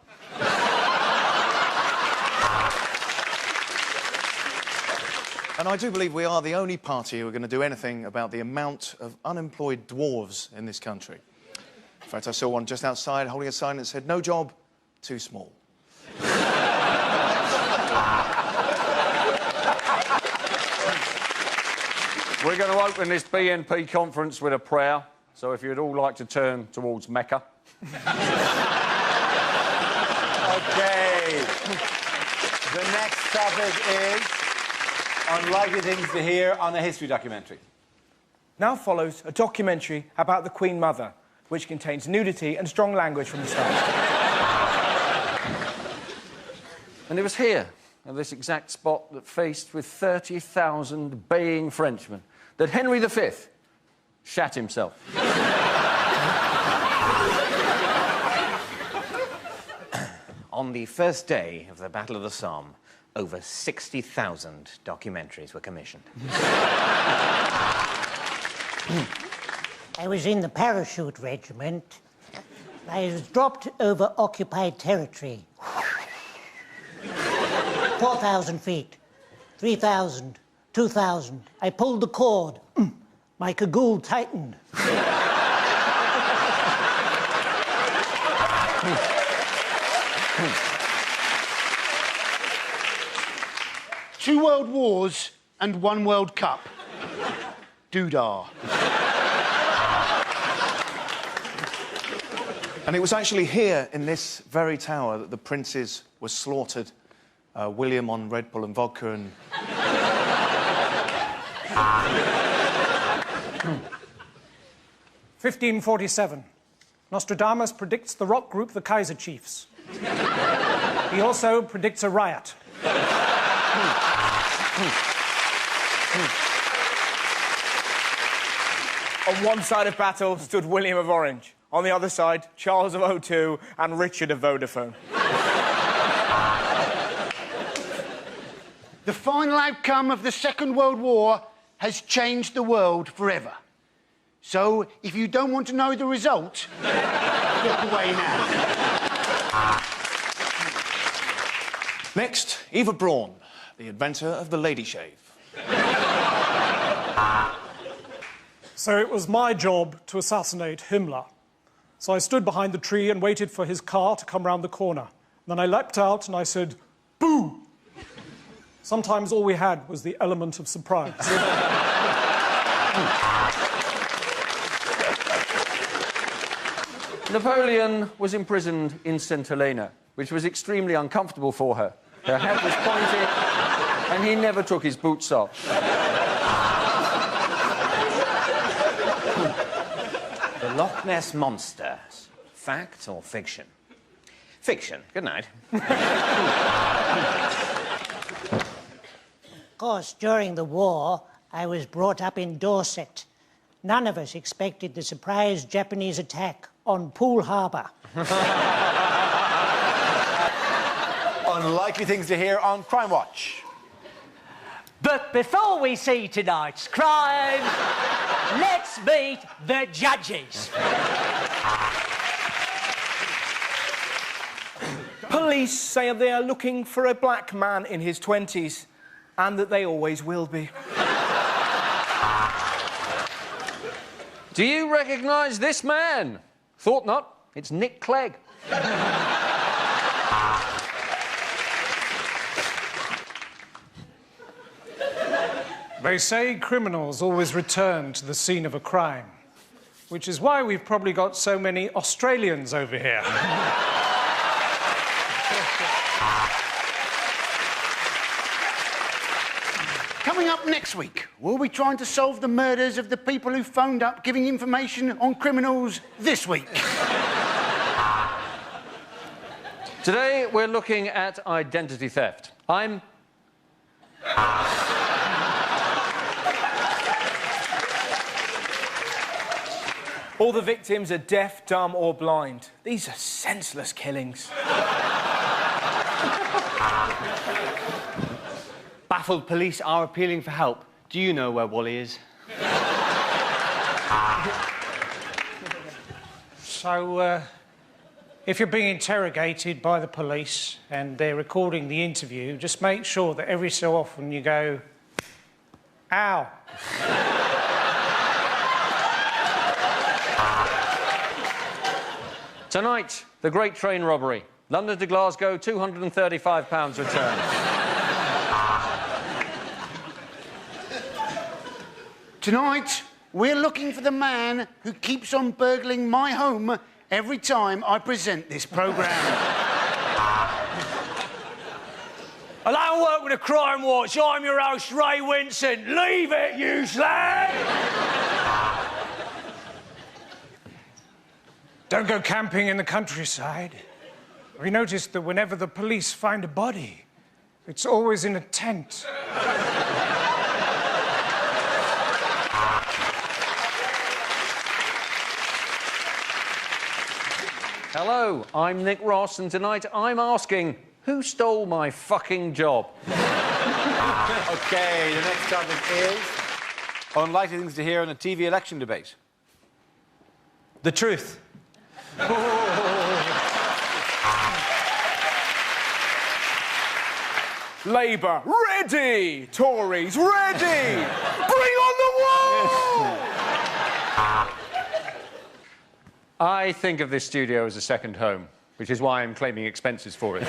And I do believe we are the only party who are going to do anything about the amount of unemployed dwarves in this country. In fact, I saw one just outside holding a sign that said, "No job, too small." We're going to open this BNP conference with a prayer, so if you'd all like to turn towards Mecca. OK. The next topic is unlikely things to hear on a history documentary. Now follows a documentary about the Queen Mother, which contains nudity and strong language from the start. And it was here, at this exact spot that faced with 30,000 baying Frenchmen, that Henry V shat himself. On the first day of the Battle of the Somme, over 60,000 documentaries were commissioned. I was in the parachute regiment. I was dropped over occupied territory. 4,000 feet, 3,000, 2,000. I pulled the cord. My cagoule tightened. Two world wars and 1 World Cup. Doodah. And it was actually here, in this very tower, that the princes were slaughtered. William on Red Bull and vodka and... 1547. Nostradamus predicts the rock group the Kaiser Chiefs. He also predicts a riot. On one side of battle stood William of Orange. On the other side, Charles of O2 and Richard of Vodafone. The final outcome of the Second World War has changed the world forever. So, if you don't want to know the result, look away now. Next, Eva Braun, the inventor of the lady shave. So it was my job to assassinate Himmler. So I stood behind the tree and waited for his car to come round the corner. Then I leapt out and I said, "Boo!" Sometimes all we had was the element of surprise. Napoleon was imprisoned in St Helena, which was extremely uncomfortable for her. Her head was pointy, and he never took his boots off. The Loch Ness Monster. Fact or fiction? Fiction. Good night. Of course, during the war, I was brought up in Dorset. None of us expected the surprise Japanese attack on Poole Harbour. Unlikely things to hear on Crime Watch. But before we see tonight's crime, let's meet the judges. Police say they are looking for a black man in his 20s, and that they always will be. Do you recognise this man? Thought not. It's Nick Clegg. They say criminals always return to the scene of a crime, which is why we've probably got so many Australians over here. Coming up next week, we'll be trying to solve the murders of the people who phoned up giving information on criminals this week. Today, we're looking at identity theft. All the victims are deaf, dumb, or blind. These are senseless killings. Baffled police are appealing for help. Do you know where Wally is? So, if you're being interrogated by the police and they're recording the interview, just make sure that every so often you go, "Ow." Tonight, the Great Train Robbery. London to Glasgow, £235 return. Tonight, we're looking for the man who keeps on burgling my home every time I present this programme. I don't work with a Crime Watch. I'm your host, Ray Winson. Leave it, you slag! Don't go camping in the countryside. Have you noticed that whenever the police find a body, it's always in a tent? Hello, I'm Nick Ross, and tonight I'm asking, who stole my fucking job? OK, the next topic is unlikely things to hear on a TV election debate. The truth. Labour, ready! Tories, ready! Bring on the wall! I think of this studio as a second home, which is why I'm claiming expenses for it.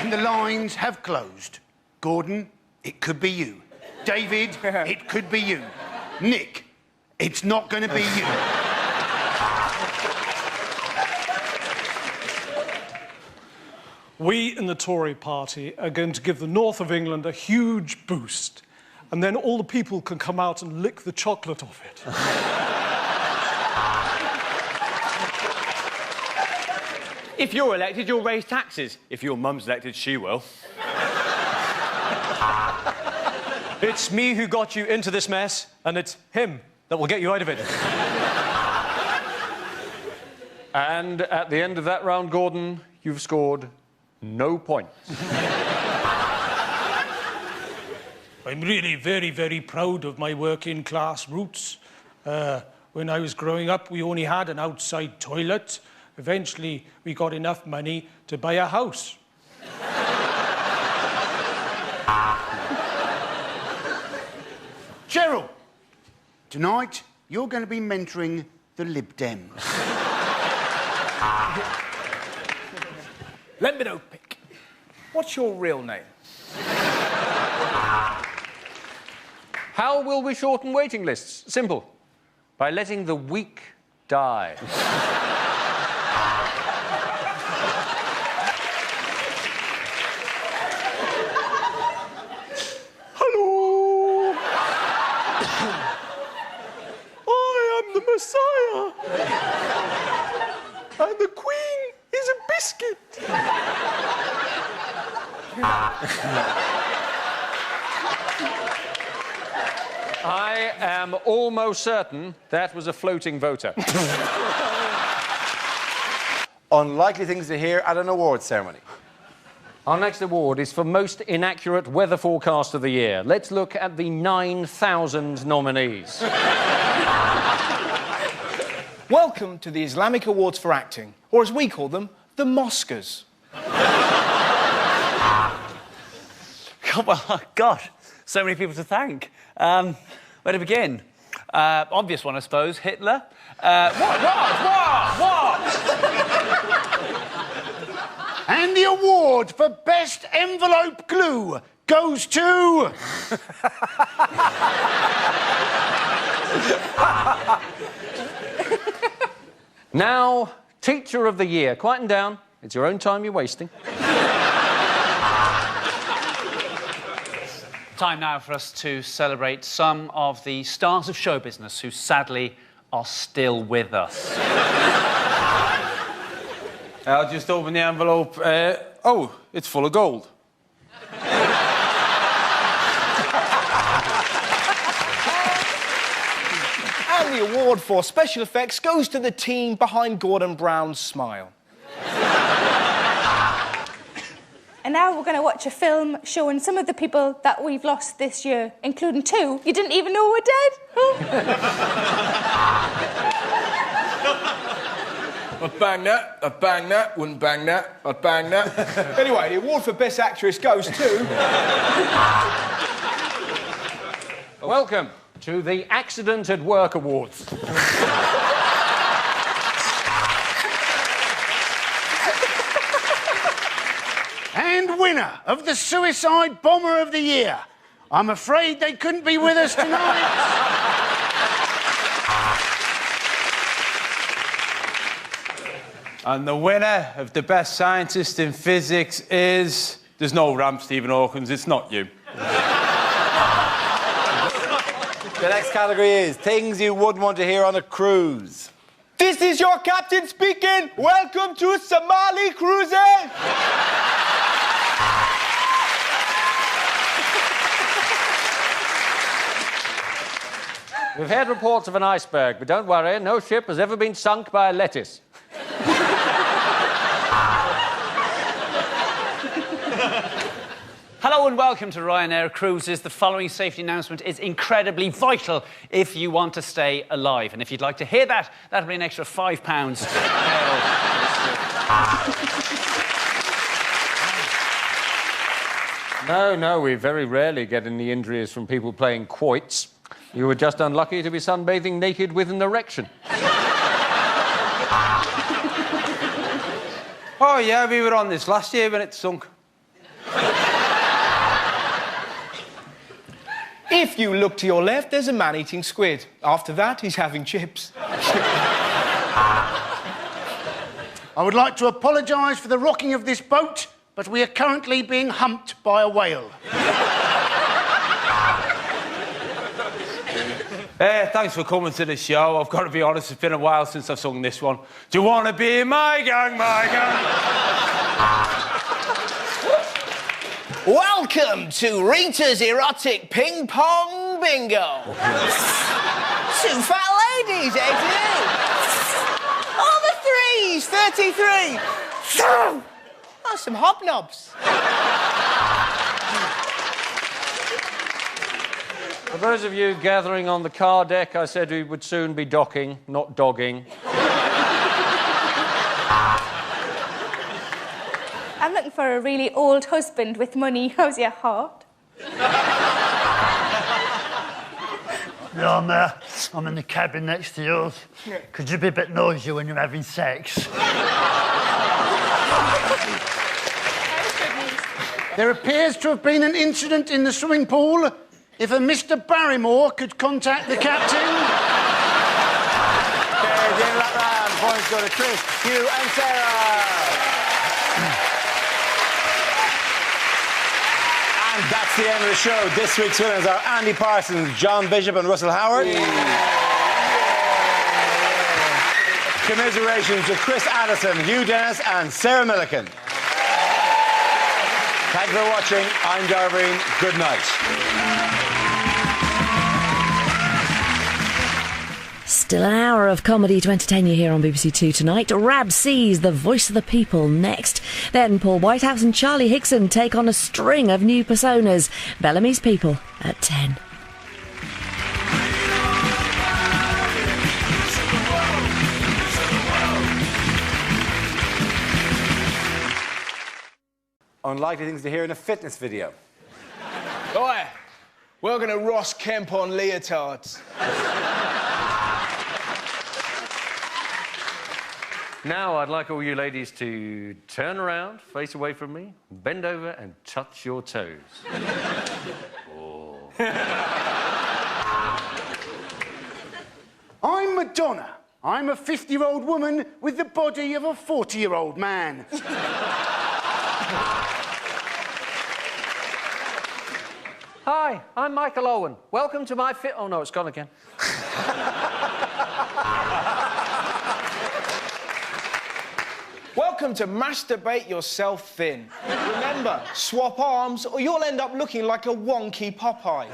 And the lines have closed. Gordon, it could be you. David, it could be you. Nick, it's not going to be you. We in the Tory party are going to give the north of England a huge boost, and then all the people can come out and lick the chocolate off it. If you're elected, you'll raise taxes. If your mum's elected, she will. It's me who got you into this mess, and it's him that will get you out of it. And at the end of that round, Gordon, you've scored no points. I'm really very, very proud of my working class roots. When I was growing up, we only had an outside toilet. Eventually, we got enough money to buy a house. Cheryl, tonight you're going to be mentoring the Lib Dems. Let me know, Pick. What's your real name? How will we shorten waiting lists? Simple. By letting the weak die. Hello! I am the Messiah! And the Queen is a biscuit! I am almost certain that was a floating voter. Unlikely things to hear at an awards ceremony. Our next award is for Most Inaccurate Weather Forecast of the Year. Let's look at the 9,000 nominees. Welcome to the Islamic Awards for Acting, or as we call them, the Moscas. Well, God, so many people to thank. Where to begin? Obvious one, I suppose. Hitler. What? And the award for Best Envelope Glue goes to... Now, Teacher of the Year. Quieten down. It's your own time you're wasting. Time now for us to celebrate some of the stars of show business who sadly are still with us. I'll just open the envelope. Oh, it's full of gold. And the award for special effects goes to the team behind Gordon Brown's smile. And now we're going to watch a film showing some of the people that we've lost this year, including 2 you didn't even know were dead. I'd bang that, wouldn't bang that, I'd bang that. Anyway, the award for Best Actress goes to... Welcome to the Accident at Work Awards. And winner of the Suicide Bomber of the Year. I'm afraid they couldn't be with us tonight. And the winner of the Best Scientist in Physics is... There's no ramp, Stephen Hawkins, it's not you. The next category is things you wouldn't want to hear on a cruise. This is your captain speaking. Welcome to Somali Cruises. We've had reports of an iceberg, but don't worry, no ship has ever been sunk by a lettuce. Hello and welcome to Ryanair Cruises. The following safety announcement is incredibly vital if you want to stay alive. And if you'd like to hear that, that'll be an extra £5. No, we very rarely get any injuries from people playing quoits. You were just unlucky to be sunbathing naked with an erection. Oh, yeah, we were on this last year when it sunk. If you look to your left, there's a man eating squid. After that, he's having chips. I would like to apologise for the rocking of this boat, but we are currently being humped by a whale. Hey, thanks for coming to the show. I've got to be honest, it's been a while since I've sung this one. Do you want to be in my gang, my gang? Welcome to Rita's Erotic Ping Pong Bingo. 2 fat ladies, 82. All the threes, 33. Oh, some hobnobs. For those of you gathering on the car deck, I said we would soon be docking, not dogging. I'm looking for a really old husband with money. How's your heart? Yeah, I'm in the cabin next to yours. Could you be a bit noisy when you're having sex? There appears to have been an incident in the swimming pool. If a Mr. Barrymore could contact the captain. Okay, at the end of that round, points go to Chris, Hugh and Sarah. And that's the end of the show. This week's winners are Andy Parsons, John Bishop and Russell Howard. Commiserations to Chris Addison, Hugh Dennis and Sarah Millican. Thank you for watching. I'm Darveen. Good night. Still an hour of comedy to entertain you here on BBC Two tonight. Rab C's The Voice of the People next. Then Paul Whitehouse and Charlie Hickson take on a string of new personas. Bellamy's People at 10. Unlikely things to hear in a fitness video. Oi, we're going to Ross Kemp on leotards. Now I'd like all you ladies to turn around, face away from me, bend over and touch your toes. Oh. I'm Madonna. I'm a 50-year-old woman with the body of a 40-year-old man. Hi, I'm Michael Owen. Welcome to my fit... Oh, no, it's gone again. Welcome to Masturbate Yourself Thin. Remember, swap arms or you'll end up looking like a wonky Popeye.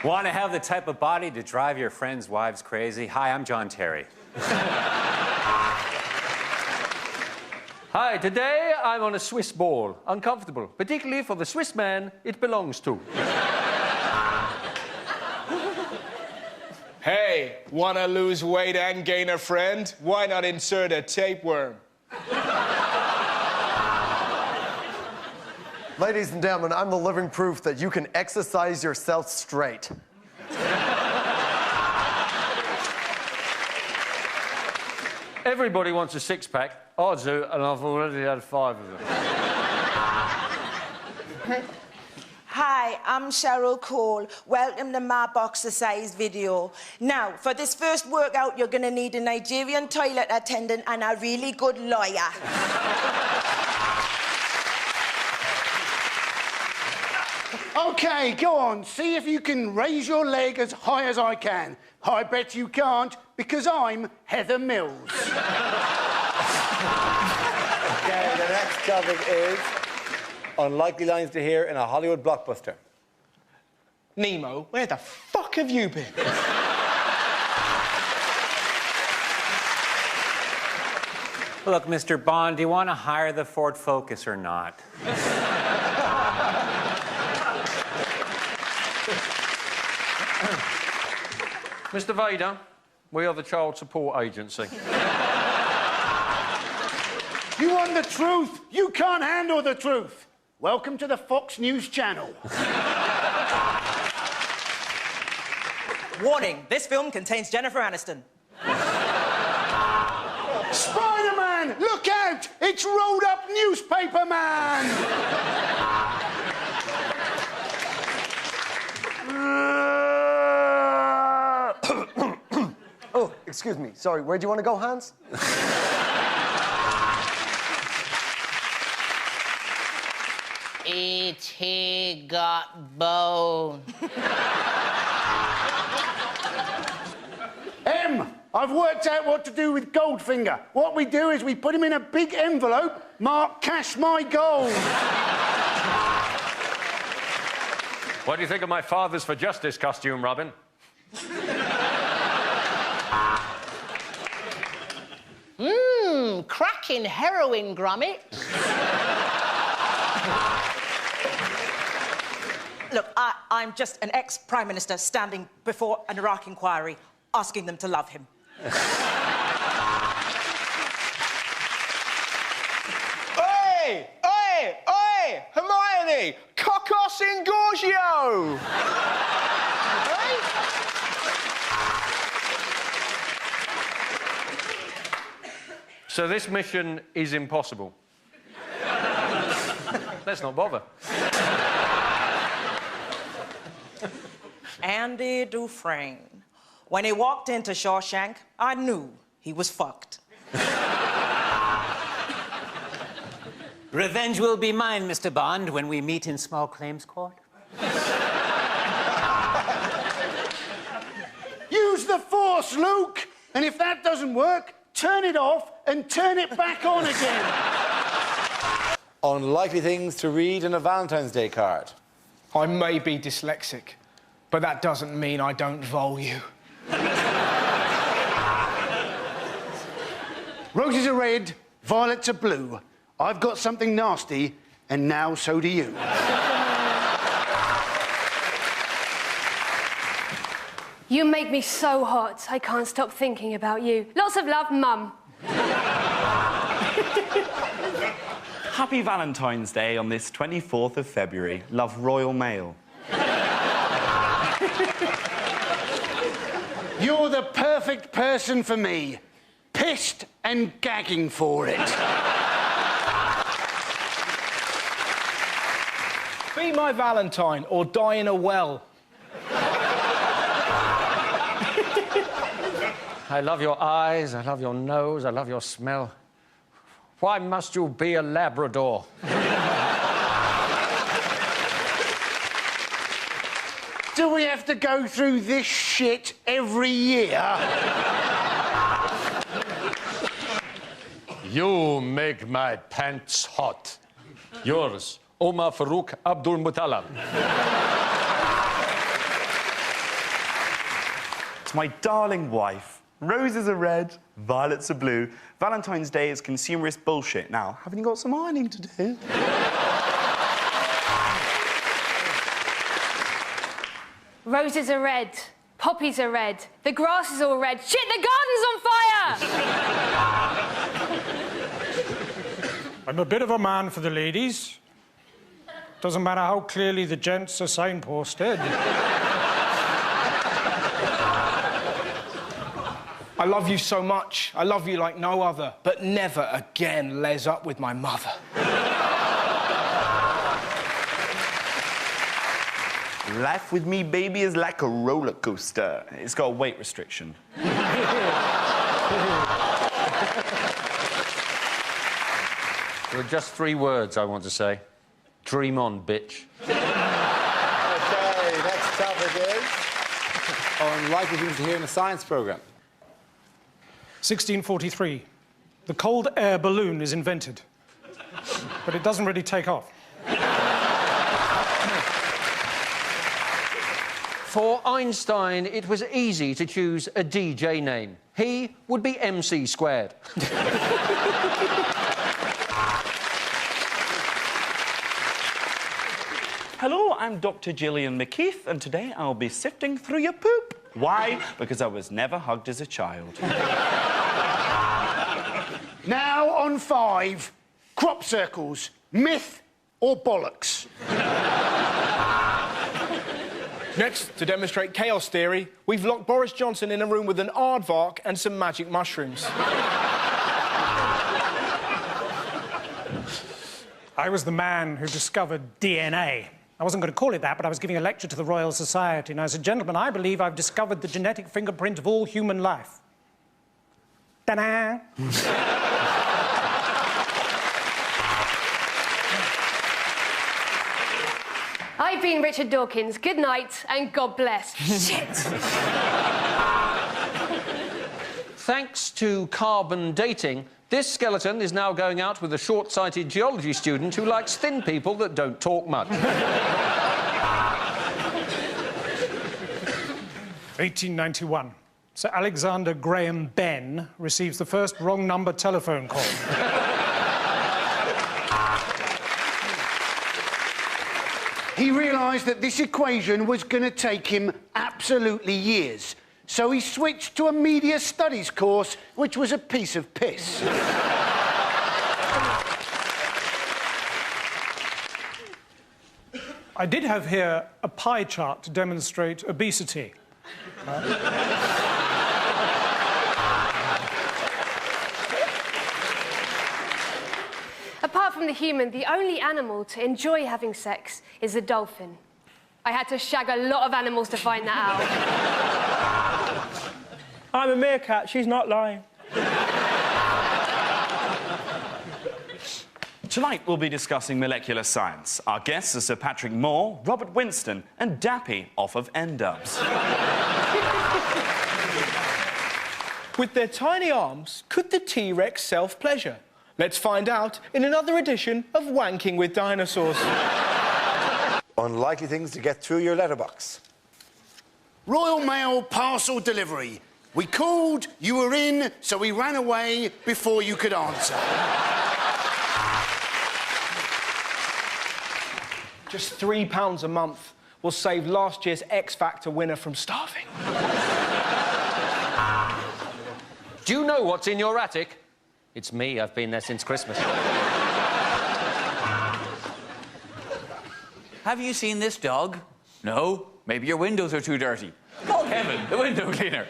Want to have the type of body to drive your friends' wives crazy? Hi, I'm John Terry. Hi, today I'm on a Swiss ball. Uncomfortable, particularly for the Swiss man it belongs to. Hey, wanna lose weight and gain a friend? Why not insert a tapeworm? Ladies and gentlemen, I'm the living proof that you can exercise yourself straight. Everybody wants a six-pack. I do, and I've already had 5 of them. Hi, I'm Cheryl Cole. Welcome to my boxer-size video. Now, for this first workout, you're going to need a Nigerian toilet attendant and a really good lawyer. OK, go on. See if you can raise your leg as high as I can. I bet you can't, because I'm Heather Mills. Okay, the next topic is unlikely lines to hear in a Hollywood blockbuster. Nemo, where the fuck have you been? Look, Mr. Bond, do you want to hire the Ford Focus or not? Mr. Vader, we are the Child Support Agency. You want the truth? You can't handle the truth. Welcome to the Fox News Channel. Warning, this film contains Jennifer Aniston. Spider-Man, look out! It's Rolled Up Newspaper Man! Oh, excuse me. Sorry, where do you want to go, Hans? E.T. got bone. I've worked out what to do with Goldfinger. What we do is we put him in a big envelope marked Cash My Gold. What do you think of my Fathers for Justice costume, Robin? Cracking heroin, Gromit. Look, I'm just an ex-Prime Minister standing before an Iraq inquiry, asking them to love him. Oi! Oi! Oi! Hermione! Cocos Ingorgio! So this mission is impossible. Let's not bother. Andy Dufresne. When he walked into Shawshank, I knew he was fucked. Revenge will be mine, Mr. Bond, when we meet in small claims court. Use the Force, Luke! And if that doesn't work, turn it off and turn it back on again. Unlikely things to read in a Valentine's Day card. I may be dyslexic, but that doesn't mean I don't value. Roses are red, violets are blue. I've got something nasty, and now so do you. You make me so hot, I can't stop thinking about you. Lots of love, Mum. Happy Valentine's Day on this 24th of February. Love, Royal Mail. You're the perfect person for me. Pissed and gagging for it. Be my Valentine or die in a well. I love your eyes, I love your nose, I love your smell. Why must you be a Labrador? Do we have to go through this shit every year? You make my pants hot. Yours, Omar Farouk Abdul Muttalib. To my darling wife, roses are red, violets are blue. Valentine's Day is consumerist bullshit. Now, haven't you got some ironing to do? Roses are red, poppies are red, the grass is all red. Shit, the garden's on fire! I'm a bit of a man for the ladies. Doesn't matter how clearly the gents are signposted. I love you so much. I love you like no other. But never again les up with my mother. Life with me, baby, is like a roller coaster. It's got a weight restriction. There are just 3 words I want to say. Dream on, bitch. OK, next topic is unlikely things to hear in a science programme. 1643. The cold air balloon is invented. But it doesn't really take off. For Einstein, it was easy to choose a DJ name. He would be MC squared. Hello, I'm Dr. Gillian McKeith, and today I'll be sifting through your poop. Why? Because I was never hugged as a child. Now on 5, crop circles, myth or bollocks? Next, to demonstrate chaos theory, we've locked Boris Johnson in a room with an aardvark and some magic mushrooms. I was the man who discovered DNA. I wasn't going to call it that, but I was giving a lecture to the Royal Society, and I said, gentlemen, I believe I've discovered the genetic fingerprint of all human life. Ta-da! I've been Richard Dawkins. Good night and God bless. Shit! Thanks to carbon dating, this skeleton is now going out with a short-sighted geology student who likes thin people that don't talk much. 1891. Sir Alexander Graham Benn receives the first wrong number telephone call. He realised that this equation was going to take him absolutely years. So he switched to a media studies course, which was a piece of piss. I did have here a pie chart to demonstrate obesity. Apart from the human, the only animal to enjoy having sex is the dolphin. I had to shag a lot of animals to find that out. I'm a meerkat, she's not lying. Tonight we'll be discussing molecular science. Our guests are Sir Patrick Moore, Robert Winston and Dappy off of N-Dubs. With their tiny arms, could the T-Rex self-pleasure? Let's find out in another edition of Wanking with Dinosaurs. Unlikely things to get through your letterbox. Royal Mail parcel delivery. We called, you were in, so we ran away before you could answer. Just £3 a month will save last year's X Factor winner from starving. Do you know what's in your attic? It's me. I've been there since Christmas. Have you seen this dog? No? Maybe your windows are too dirty. Call Kevin, the window cleaner.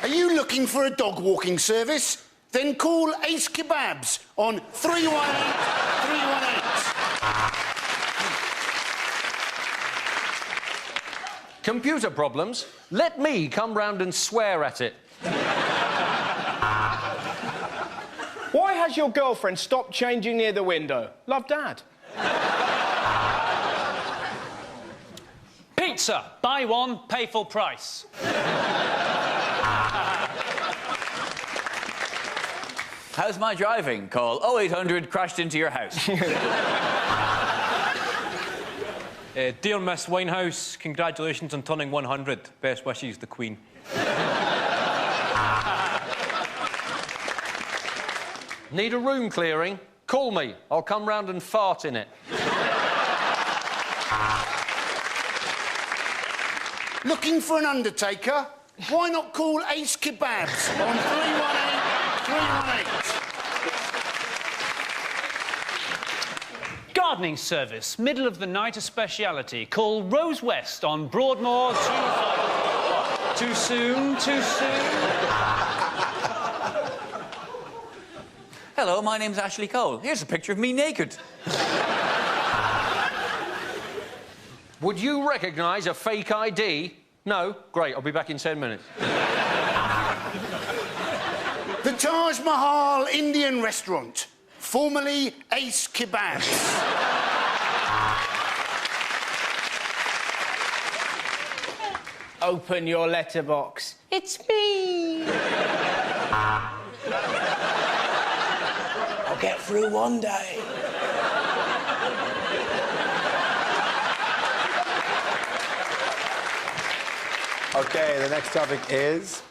Are you looking for a dog walking service? Then call Ace Kebabs on 318 318. Computer problems? Let me come round and swear at it. Why has your girlfriend stopped changing near the window? Love, Dad. Pizza. Buy one, pay full price. How's my driving? Call 0800 crashed into your house. Dear Miss Winehouse, congratulations on turning 100. Best wishes, the Queen. Need a room clearing? Call me. I'll come round and fart in it. Looking for an undertaker? Why not call Ace Kebabs on 318 318? Gardening service, middle of the night, a speciality. Call Rose West on Broadmoor 25. Too soon, too soon. Hello, my name's Ashley Cole. Here's a picture of me naked. Would you recognise a fake ID? No? Great, I'll be back in 10 minutes. The Taj Mahal Indian restaurant, formerly Ace Kebabs. Open your letterbox. It's me. I'll get through one day. OK, the next topic is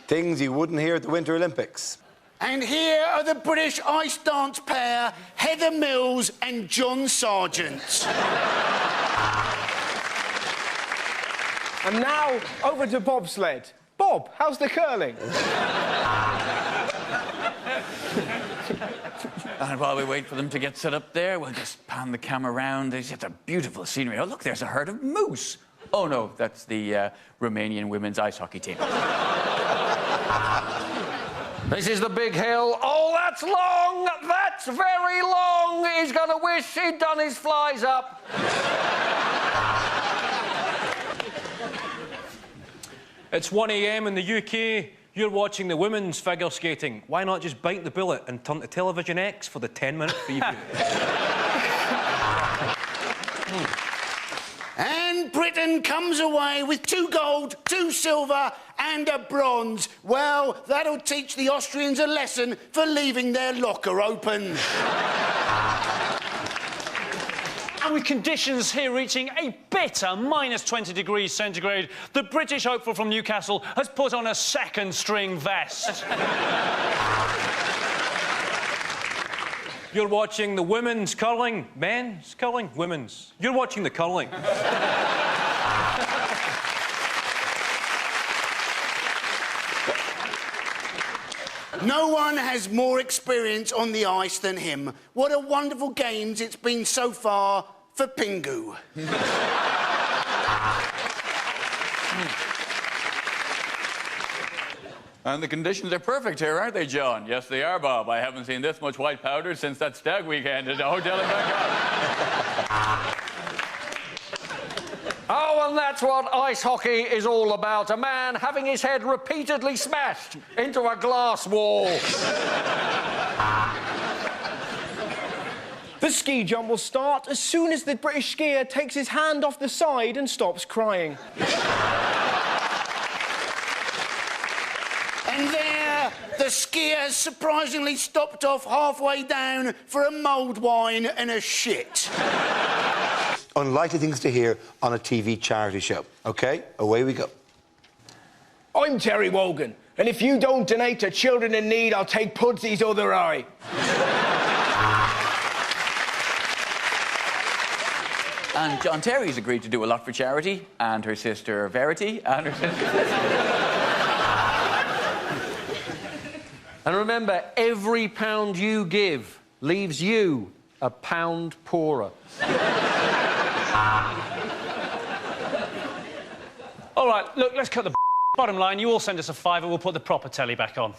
things you wouldn't hear at the Winter Olympics. And here are the British ice dance pair, Heather Mills and John Sargent. And now, over to bobsled. Bob, how's the curling? And while we wait for them to get set up there, we'll just pan the camera around. There's just a beautiful scenery. Oh, look, there's a herd of moose. Oh, no, that's the Romanian women's ice hockey team. This is the big hill. Oh, that's long! That's very long! He's gonna wish he'd done his flies up. It's 1 a.m. in the UK. You're watching the women's figure skating. Why not just bite the bullet and turn to Television X for the 10-minute preview? And Britain comes away with 2 gold, 2 silver and a bronze. Well, that'll teach the Austrians a lesson for leaving their locker open. And with conditions here reaching a bitter minus 20 degrees centigrade, the British hopeful from Newcastle has put on a second-string vest. You're watching the women's curling. Men's curling? Women's. You're watching the curling. No one has more experience on the ice than him. What a wonderful games it's been so far for Pingu. And the conditions are perfect here, aren't they, John? Yes, they are, Bob. I haven't seen this much white powder since that stag weekend at the hotel in Bangkok. Oh, and that's what ice hockey is all about. A man having his head repeatedly smashed into a glass wall. The ski jump will start as soon as the British skier takes his hand off the side and stops crying. And there, the skier has surprisingly stopped off halfway down for a mulled wine and a shit. Unlikely things to hear on a TV charity show. OK, away we go. I'm Terry Wogan, and if you don't donate to children in need, I'll take Pudsy's other eye. And John Terry's agreed to do a lot for charity, and her sister Verity, and her sister... And remember, every pound you give leaves you a pound poorer. All right, look, let's cut the bottom line. You all send us a £5, we'll put the proper telly back on.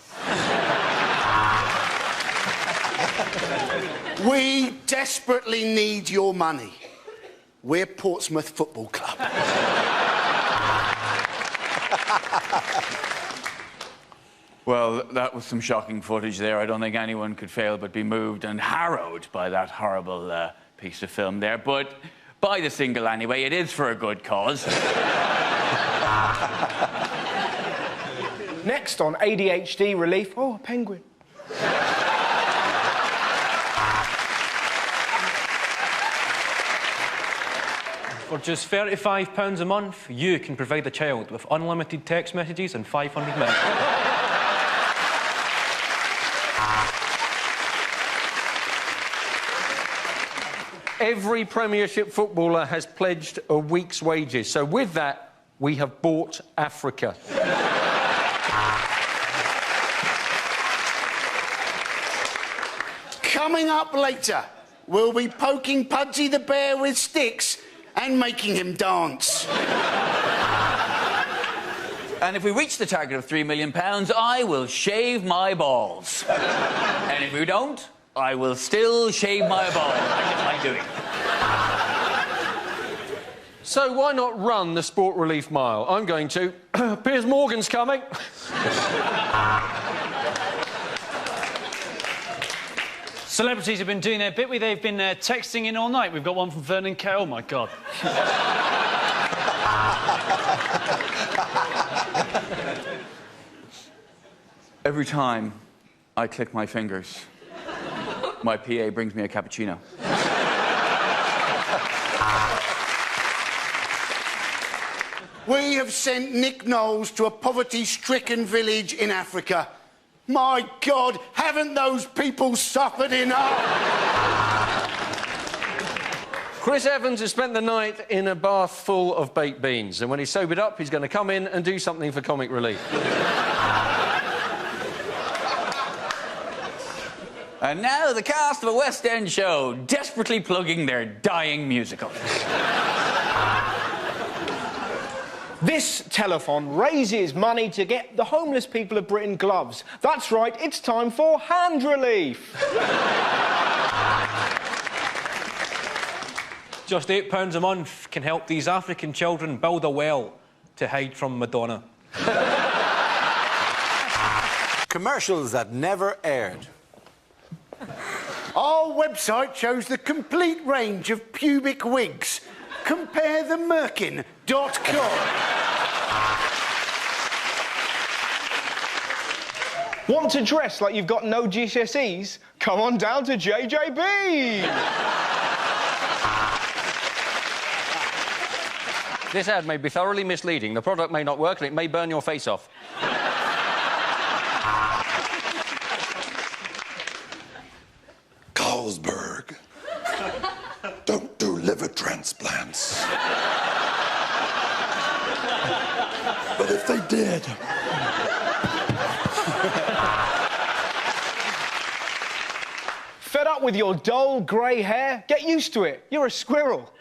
We desperately need your money. We're Portsmouth Football Club. Well, that was some shocking footage there. I don't think anyone could fail but be moved and harrowed by that horrible piece of film there. But buy the single anyway. It is for a good cause. Next on ADHD relief, oh, a penguin. For just £35 a month, you can provide a child with unlimited text messages and 500 minutes. Every Premiership footballer has pledged a week's wages. So with that, we have bought Africa. Coming up later, we'll be poking Pudsey the bear with sticks and making him dance. And if we reach the target of £3 million, I will shave my balls. And if we don't, I will still shave my balls. I just like doing it. So why not run the Sport Relief Mile? I'm going to. Piers Morgan's coming. Celebrities have been doing their bit. They've been texting in all night. We've got one from Vernon Kay. Oh, my God. Every time I click my fingers, my PA brings me a cappuccino. We have sent Nick Knowles to a poverty-stricken village in Africa. My God, haven't those people suffered enough? Chris Evans has spent the night in a bath full of baked beans, and when he's sobered up, he's going to come in and do something for comic relief. And now the cast of a West End show, desperately plugging their dying musical. This telethon raises money to get the homeless people of Britain gloves. That's right, it's time for hand relief. Just £8 a month can help these African children build a well to hide from Madonna. Commercials that never aired. Our website shows the complete range of pubic wigs. Compare the Merkin.com. Want to dress like you've got no GCSEs? Come on down to JJB! This ad may be thoroughly misleading. The product may not work and it may burn your face off. Carlsberg. Don't do liver transplants. But if they did... Fed up with your dull, grey hair? Get used to it. You're a squirrel.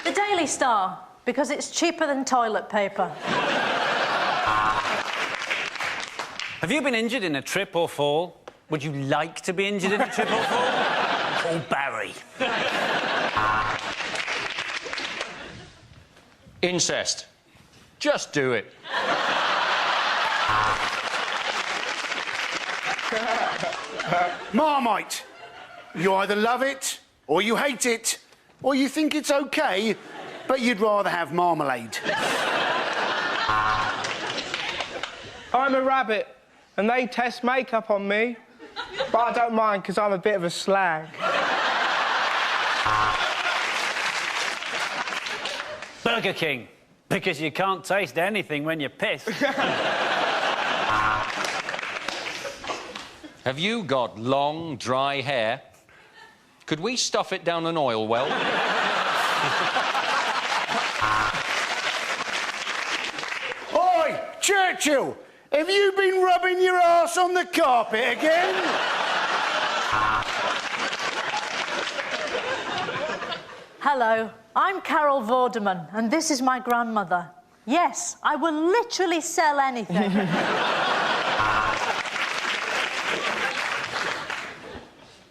The Daily Star, because it's cheaper than toilet paper. Have you been injured in a trip or fall? Would you like to be injured in a trip or fall? Call Barry. Incest. Just do it. Marmite. You either love it, or you hate it, or you think it's OK, but you'd rather have marmalade. I'm a rabbit, and they test makeup on me. But I don't mind, because I'm a bit of a slag. Burger King, because you can't taste anything when you piss. Have you got long, dry hair? Could we stuff it down an oil well? Oi, Churchill! Have you been rubbing your arse on the carpet again? Hello, I'm Carol Vorderman, and this is my grandmother. Yes, I will literally sell anything.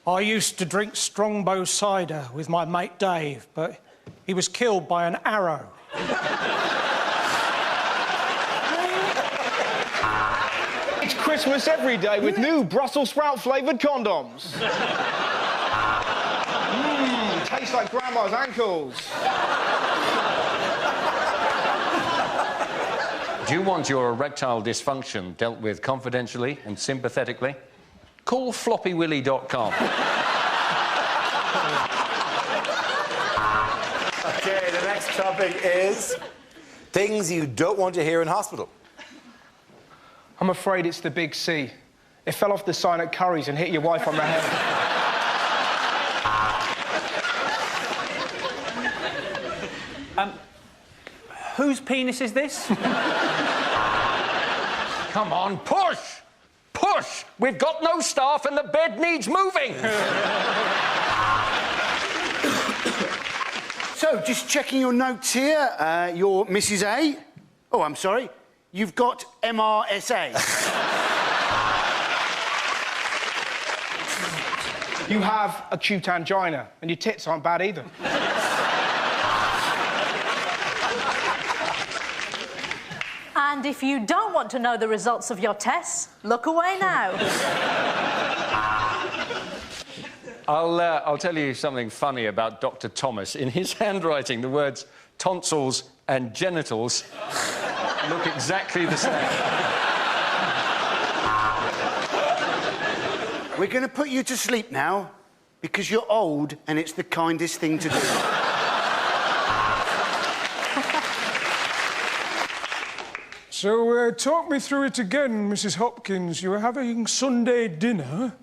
I used to drink Strongbow cider with my mate Dave, but he was killed by an arrow. It's Christmas every day with new Brussels sprout flavoured condoms. Tastes like Grandma's ankles. Do you want your erectile dysfunction dealt with confidentially and sympathetically? Call floppywilly.com. OK, the next topic is things you don't want to hear in hospital. I'm afraid it's the big C. It fell off the sign at Curry's and hit your wife on the head. Whose penis is this? Come on, push! Push! We've got no staff and the bed needs moving! So, just checking your notes here. You're Mrs. A. Oh, I'm sorry. You've got MRSA. You have acute angina, and your tits aren't bad either. And if you don't want to know the results of your tests, look away now. I'll tell you something funny about Dr. Thomas. In his handwriting, the words tonsils and genitals look exactly the same. We're going to put you to sleep now because you're old and it's the kindest thing to do. So, talk me through it again, Mrs. Hopkins. You were having Sunday dinner.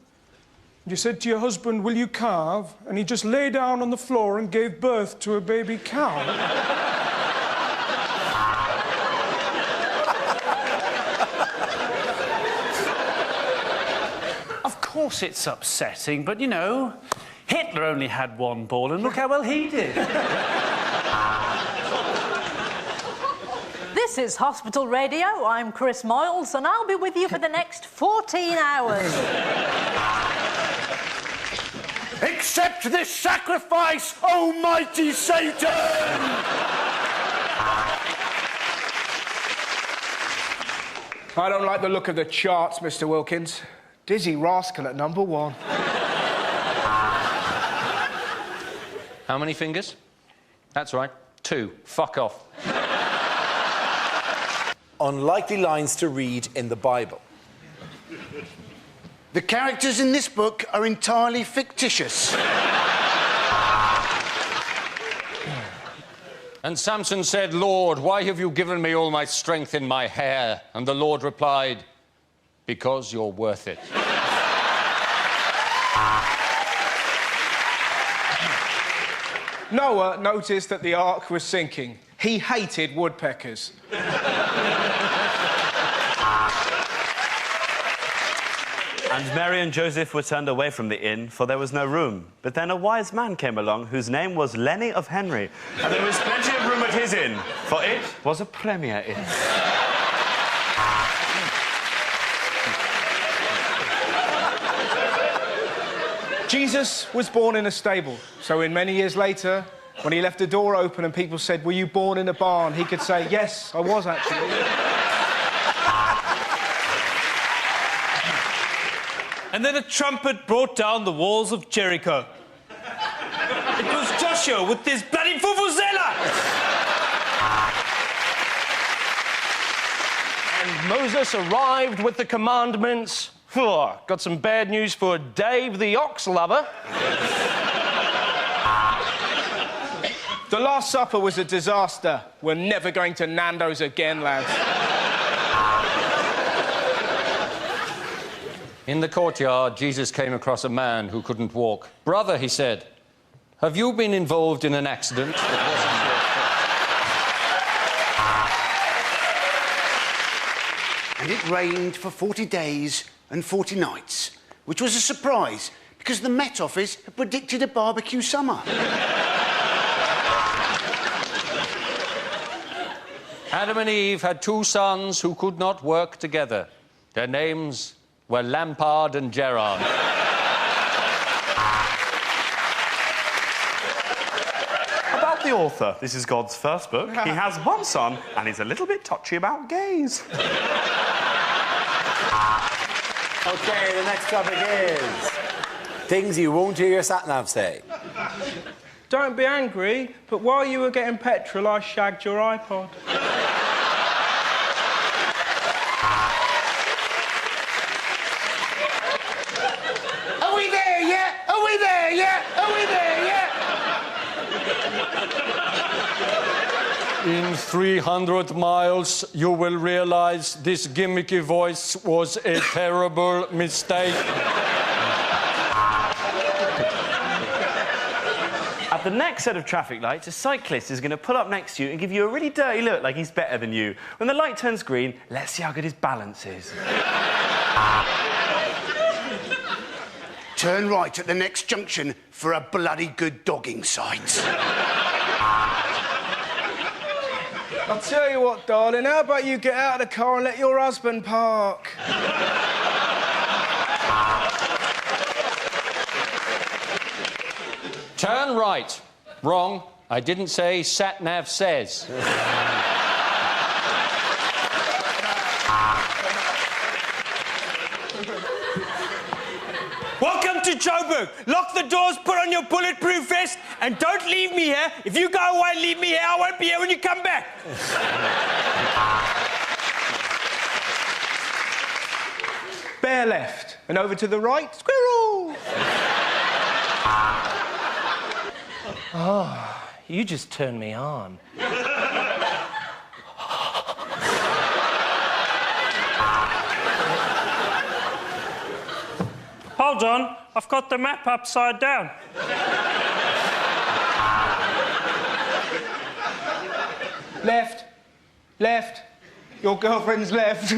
You said to your husband, will you carve? And he just lay down on the floor and gave birth to a baby cow. Of course it's upsetting, but, you know, Hitler only had one ball, and look how well he did. This is Hospital Radio. I'm Chris Moyles, and I'll be with you for the next 14 hours. Accept this sacrifice, almighty Satan! I don't like the look of the charts, Mr. Wilkins. Dizzy Rascal at number 1. How many fingers? That's right, 2. Fuck off. Unlikely lines to read in the Bible. The characters in this book are entirely fictitious. And Samson said, Lord, why have you given me all my strength in my hair? And the Lord replied, because you're worth it. Noah noticed that the ark was sinking. He hated woodpeckers. And Mary and Joseph were turned away from the inn, for there was no room. But then a wise man came along, whose name was Lenny of Henry. And there was plenty of room at his inn, for it was a premier inn. Jesus was born in a stable, so in many years later, when he left the door open and people said, were you born in a barn? He could say, yes, I was actually. And then a trumpet brought down the walls of Jericho. It was Joshua with this bloody vuvuzela! And Moses arrived with the commandments. Got some bad news for Dave the ox lover. The Last Supper was a disaster. We're never going to Nando's again, lads. In the courtyard, Jesus came across a man who couldn't walk. Brother, he said, have you been involved in an accident that wasn't your fault? And it rained for 40 days and 40 nights, which was a surprise, because the Met Office had predicted a barbecue summer. Adam and Eve had 2 sons who could not work together. Their names were Lampard and Gerrard. About the author, this is God's first book. He has 1 son, and he's a little bit touchy about gays. OK, the next topic is things you won't hear your sat-nav say. Don't be angry, but while you were getting petrol, I shagged your iPod. Are we there yet? Are we there yet? Are we there yet? In 300 miles, you will realize this gimmicky voice was a terrible mistake. At the next set of traffic lights, a cyclist is going to pull up next to you and give you a really dirty look like he's better than you. When the light turns green, let's see how good his balance is. Turn right at the next junction for a bloody good dogging site. I'll tell you what, darling, how about you get out of the car and let your husband park? Turn right. Wrong. I didn't say sat-nav says. Welcome to Joburg. Lock the doors, put on your bulletproof vest, and don't leave me here. If you go away and leave me here, I won't be here when you come back. Bear left, and over to the right, squirrel! Oh, you just turned me on. Hold on, I've got the map upside down. Left. Left. Your girlfriend's left.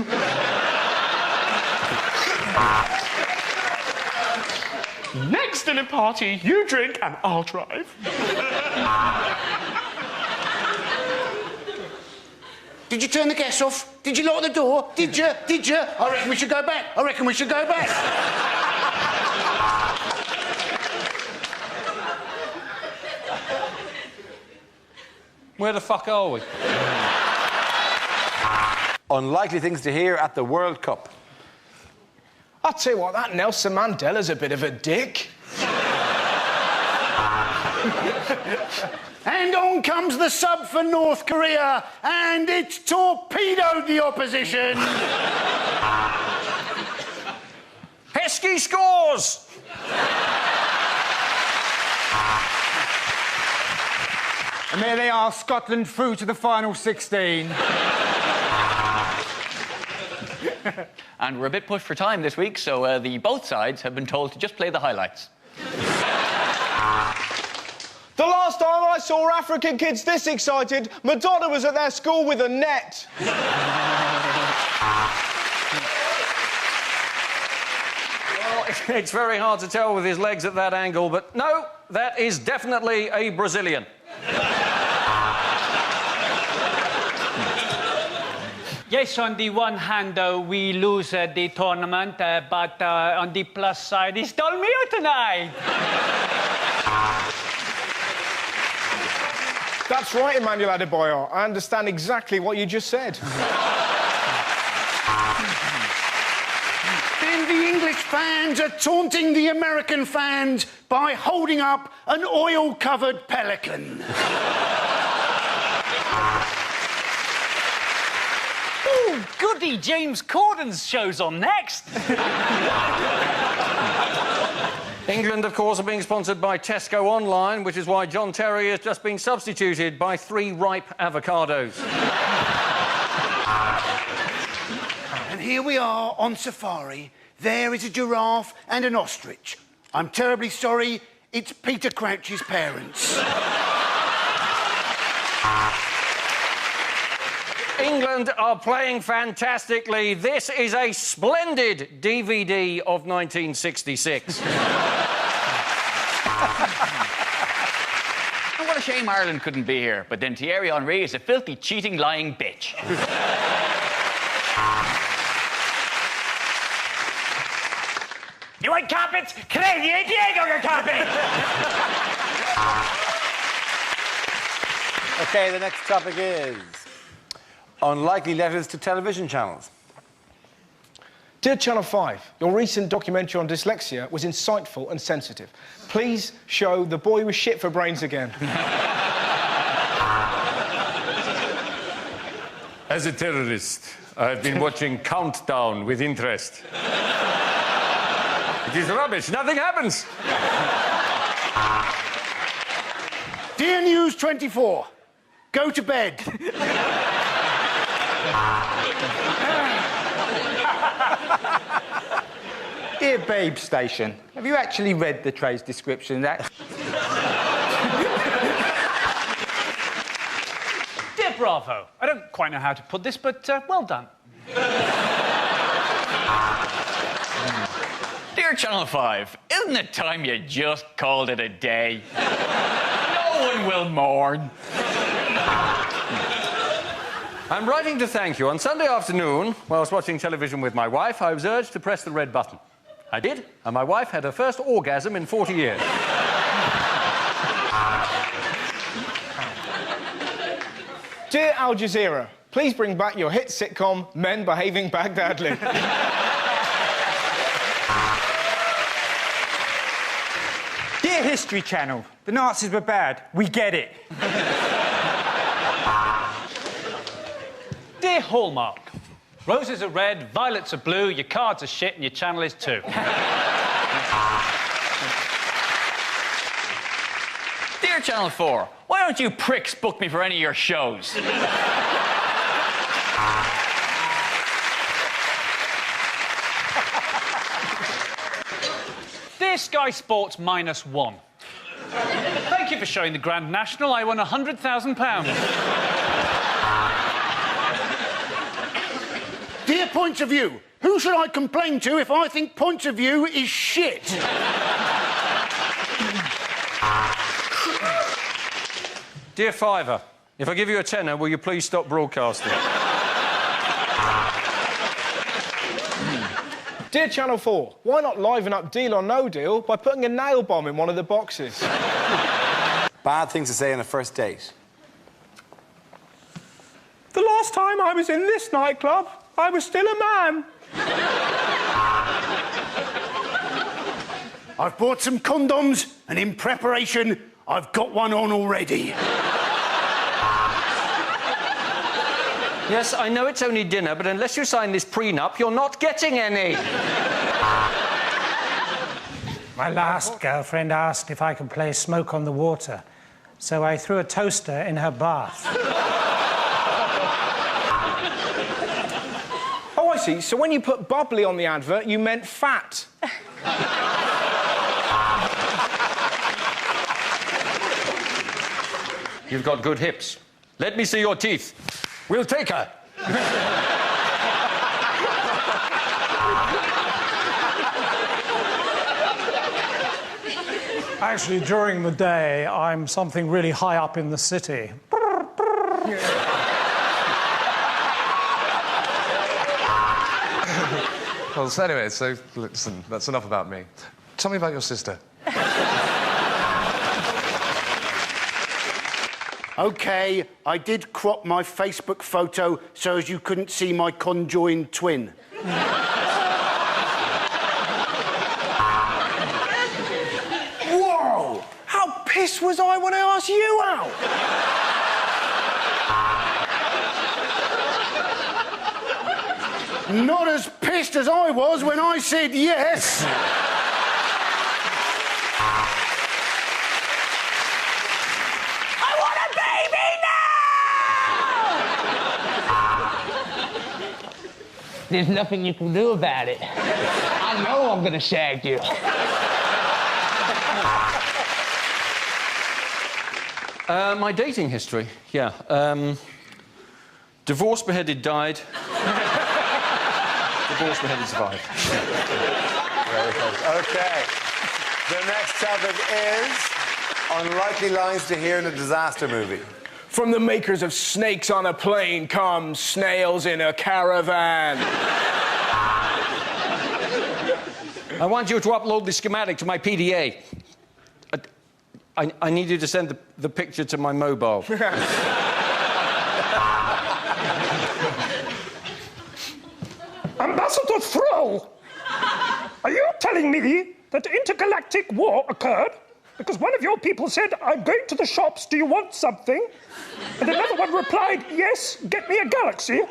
Next dinner party, you drink and I'll drive. Did you turn the gas off? Did you lock the door? Did you? Did you? I reckon we should go back. I reckon we should go back. Where the fuck are we? Unlikely things to hear at the World Cup. I'll tell you what, that Nelson Mandela's a bit of a dick. And on comes the sub for North Korea, and it's torpedoed the opposition. Heskey scores! And there they are, Scotland through to the final 16. And we're a bit pushed for time this week, so both sides have been told to just play the highlights. The last time I saw African kids this excited, Madonna was at their school with a net. Well, it's very hard to tell with his legs at that angle, but no, that is definitely a Brazilian. Yes, on the one hand, we lose the tournament, but on the plus side, he stole me out tonight. That's right, Emmanuel Adebayor. I understand exactly what you just said. And the English fans are taunting the American fans by holding up an oil-covered pelican. Oh, goody, James Corden's show's on next. England, of course, are being sponsored by Tesco Online, which is why John Terry has just been substituted by 3 ripe avocados. And here we are on safari. There is a giraffe and an ostrich. I'm terribly sorry, it's Peter Crouch's parents. England are playing fantastically. This is a splendid DVD of 1966. And what a shame Ireland couldn't be here. But then Thierry Henry is a filthy, cheating, lying bitch. You want carpets? Canadian Diego your carpet! OK, the next topic is unlikely letters to television channels. Dear Channel 5, your recent documentary on dyslexia was insightful and sensitive. Please show The Boy with Shit for Brains again. As a terrorist, I've been watching Countdown with interest. It is rubbish. Nothing happens. Dear News 24, go to bed. Dear Babe Station, have you actually read the trade's description? Dear Bravo, I don't quite know how to put this, but well done. Dear Channel 5, isn't it time you just called it a day? No one will mourn. I'm writing to thank you. On Sunday afternoon, while I was watching television with my wife, I was urged to press the red button. I did, and my wife had her first orgasm in 40 years. Dear Al Jazeera, please bring back your hit sitcom, Men Behaving Baghdadly. Dear History Channel, the Nazis were bad. We get it. Dear Hallmark, roses are red, violets are blue, your cards are shit, and your channel is too. Dear Channel 4, why don't you pricks book me for any of your shows? Dear Sky Sports -1. Thank you for showing the Grand National. I won £100,000. Dear Points of View, who should I complain to if I think Points of View is shit? Dear Fiver, If I give you a tenner, will you please stop broadcasting? Dear Channel 4, why not liven up Deal or No Deal by putting a nail bomb in one of the boxes? Bad things to say on a first date. The last time I was in this nightclub, I was still a man. I've bought some condoms, and in preparation, I've got one on already. Yes, I know it's only dinner, but unless you sign this prenup, you're not getting any. My last girlfriend asked if I could play Smoke on the Water, so I threw a toaster in her bath. Oh, I see. So when you put bubbly on the advert, you meant fat. You've got good hips. Let me see your teeth. We'll take her. Actually, during the day, I'm something really high up in the city. Well, so anyway, so listen, that's enough about me. Tell me about your sister. OK, I did crop my Facebook photo so as you couldn't see my conjoined twin. Whoa! How pissed was I when I asked you out? Not as pissed as I was when I said yes. There's nothing you can do about it. I know I'm gonna shag you. My dating history, yeah. Divorced, beheaded, died. Divorced, beheaded, survived. Very close. OK. The next topic is unlikely lines to hear in a disaster movie. From the makers of Snakes on a Plane comes Snails in a Caravan. I want you to upload the schematic to my PDA. I need you to send the picture to my mobile. Ambassador Thrall, are you telling me that intergalactic war occurred because one of your people said, I'm going to the shops, do you want something? And another one replied, yes, get me a galaxy.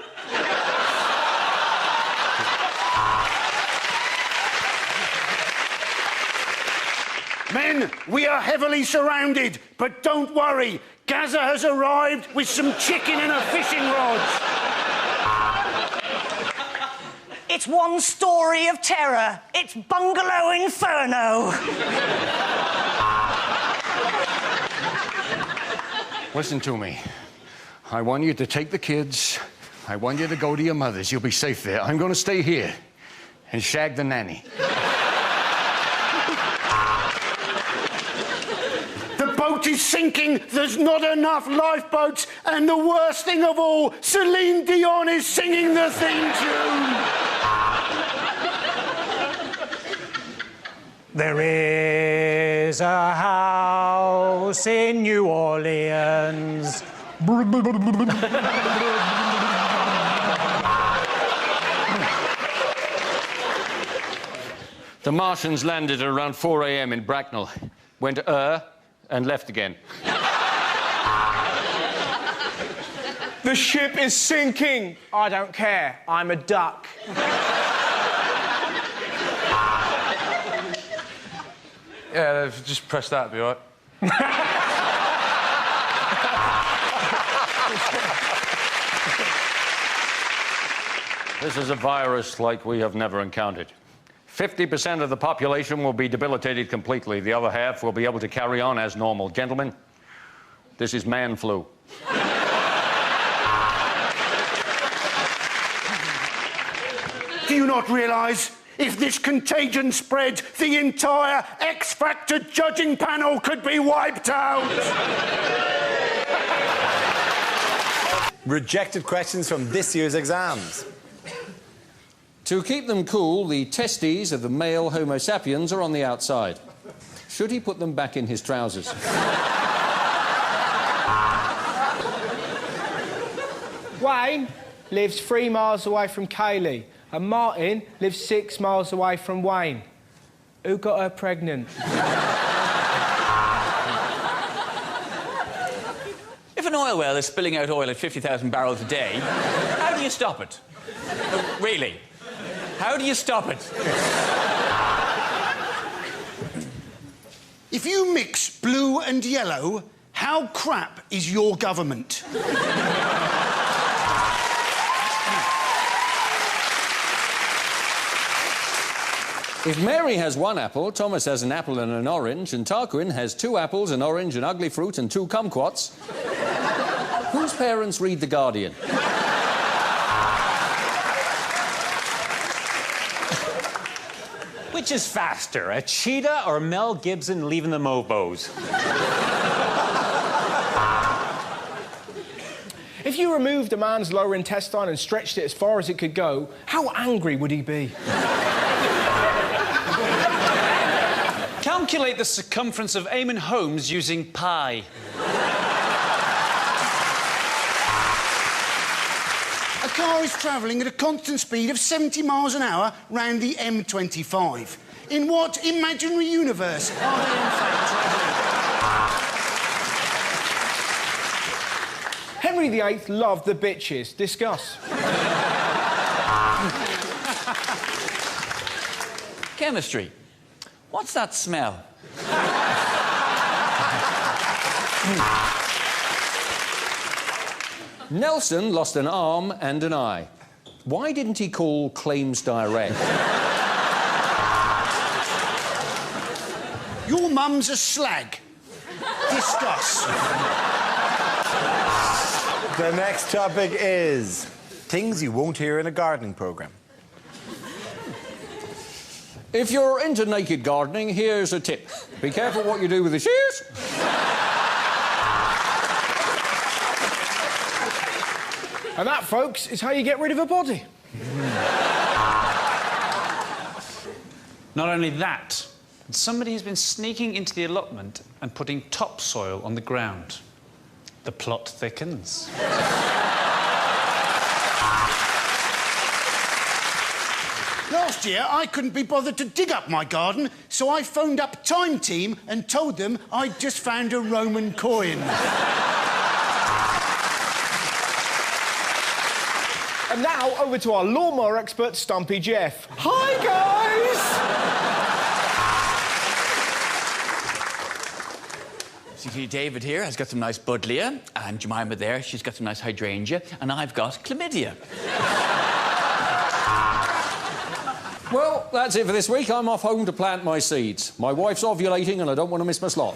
Men, we are heavily surrounded, but don't worry. Gaza has arrived with some chicken and a fishing rod. It's one story of terror. It's Bungalow Inferno. Listen to me. I want you to take the kids. I want you to go to your mother's. You'll be safe there. I'm going to stay here and shag the nanny. The boat is sinking. There's not enough lifeboats. And the worst thing of all, Celine Dion is singing the theme tune. There is a house in New Orleans. The Martians landed at around 4 a.m. in Bracknell, went and left again. The ship is sinking. I don't care. I'm a duck. Yeah, just press that, it'll be all right. This is a virus like we have never encountered. 50% of the population will be debilitated completely. The other half will be able to carry on as normal. Gentlemen, this is man flu. Do you not realise? If this contagion spread, the entire X Factor judging panel could be wiped out. Rejected questions from this year's exams. To keep them cool, the testes of the male Homo sapiens are on the outside. Should he put them back in his trousers? Wayne lives 3 miles away from Kaylee, and Martin lives 6 miles away from Wayne. Who got her pregnant? If an oil well is spilling out oil at 50,000 barrels a day, how do you stop it? Really? How do you stop it? If you mix blue and yellow, how crap is your government? If Mary has 1 apple, Thomas has an apple and an orange, and Tarquin has 2 apples, an orange, an ugly fruit, and 2 kumquats, whose parents read The Guardian? Which is faster, a cheetah or Mel Gibson leaving the Mobos? If you removed a man's lower intestine and stretched it as far as it could go, how angry would he be? Calculate the circumference of Eamonn Holmes using pi. A car is travelling at a constant speed of 70 miles an hour round the M25. In what imaginary universe are they in fact travelling? Henry VIII loved the bitches. Discuss. Chemistry. What's that smell? Nelson lost an arm and an eye. Why didn't he call Claims Direct? Your mum's a slag. Discuss. The next topic is things you won't hear in a gardening programme. If you're into naked gardening, here's a tip. Be careful what you do with the shears. And that, folks, is how you get rid of a body. Not only that, somebody has been sneaking into the allotment and putting topsoil on the ground. The plot thickens. Last year, I couldn't be bothered to dig up my garden, so I phoned up Time Team and told them I'd just found a Roman coin. And now, over to our lawnmower expert, Stumpy Jeff. Hi, guys! See, David here has got some nice buddleia, and Jemima there, she's got some nice hydrangea, and I've got chlamydia. Well, that's it for this week. I'm off home to plant my seeds. My wife's ovulating and I don't want to miss my slot.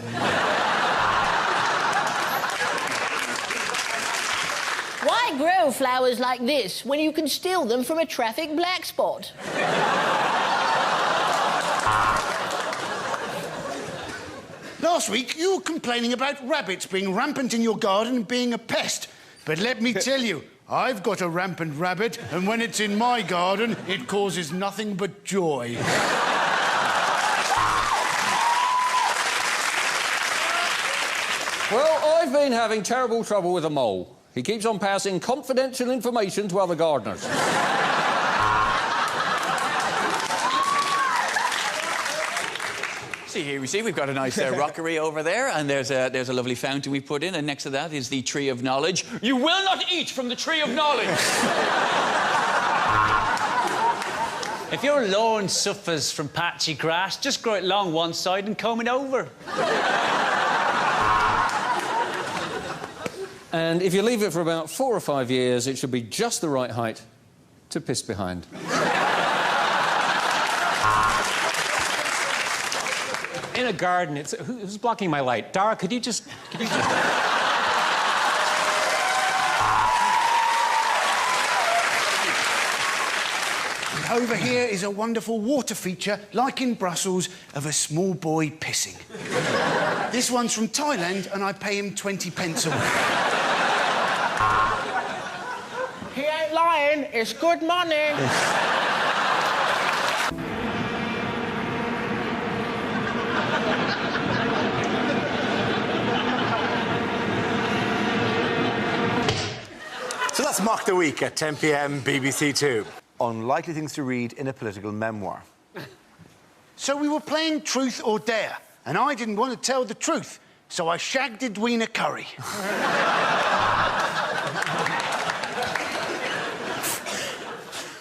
Why grow flowers like this when you can steal them from a traffic black spot? Last week, you were complaining about rabbits being rampant in your garden and being a pest. But let me tell you, I've got a rampant rabbit, and when it's in my garden, it causes nothing but joy. Well, I've been having terrible trouble with a mole. He keeps on passing confidential information to other gardeners. Here we see we've got a nice rockery over there, and there's a lovely fountain we put in, and next to that is the tree of knowledge. You will not eat from the tree of knowledge. If your lawn suffers from patchy grass, just grow it along one side and comb it over. And if you leave it for about 4 or 5 years, it should be just the right height to piss behind. In a garden, it's... Who's blocking my light? Dara, could you just... And over here is a wonderful water feature, like in Brussels, of a small boy pissing. This one's from Thailand, and I pay him 20 pence a week. lying. It's good money. So that's Mock the Week at 10 p.m. BBC Two. Unlikely things to read in a political memoir. So we were playing Truth or Dare, and I didn't want to tell the truth, so I shagged Edwina Curry.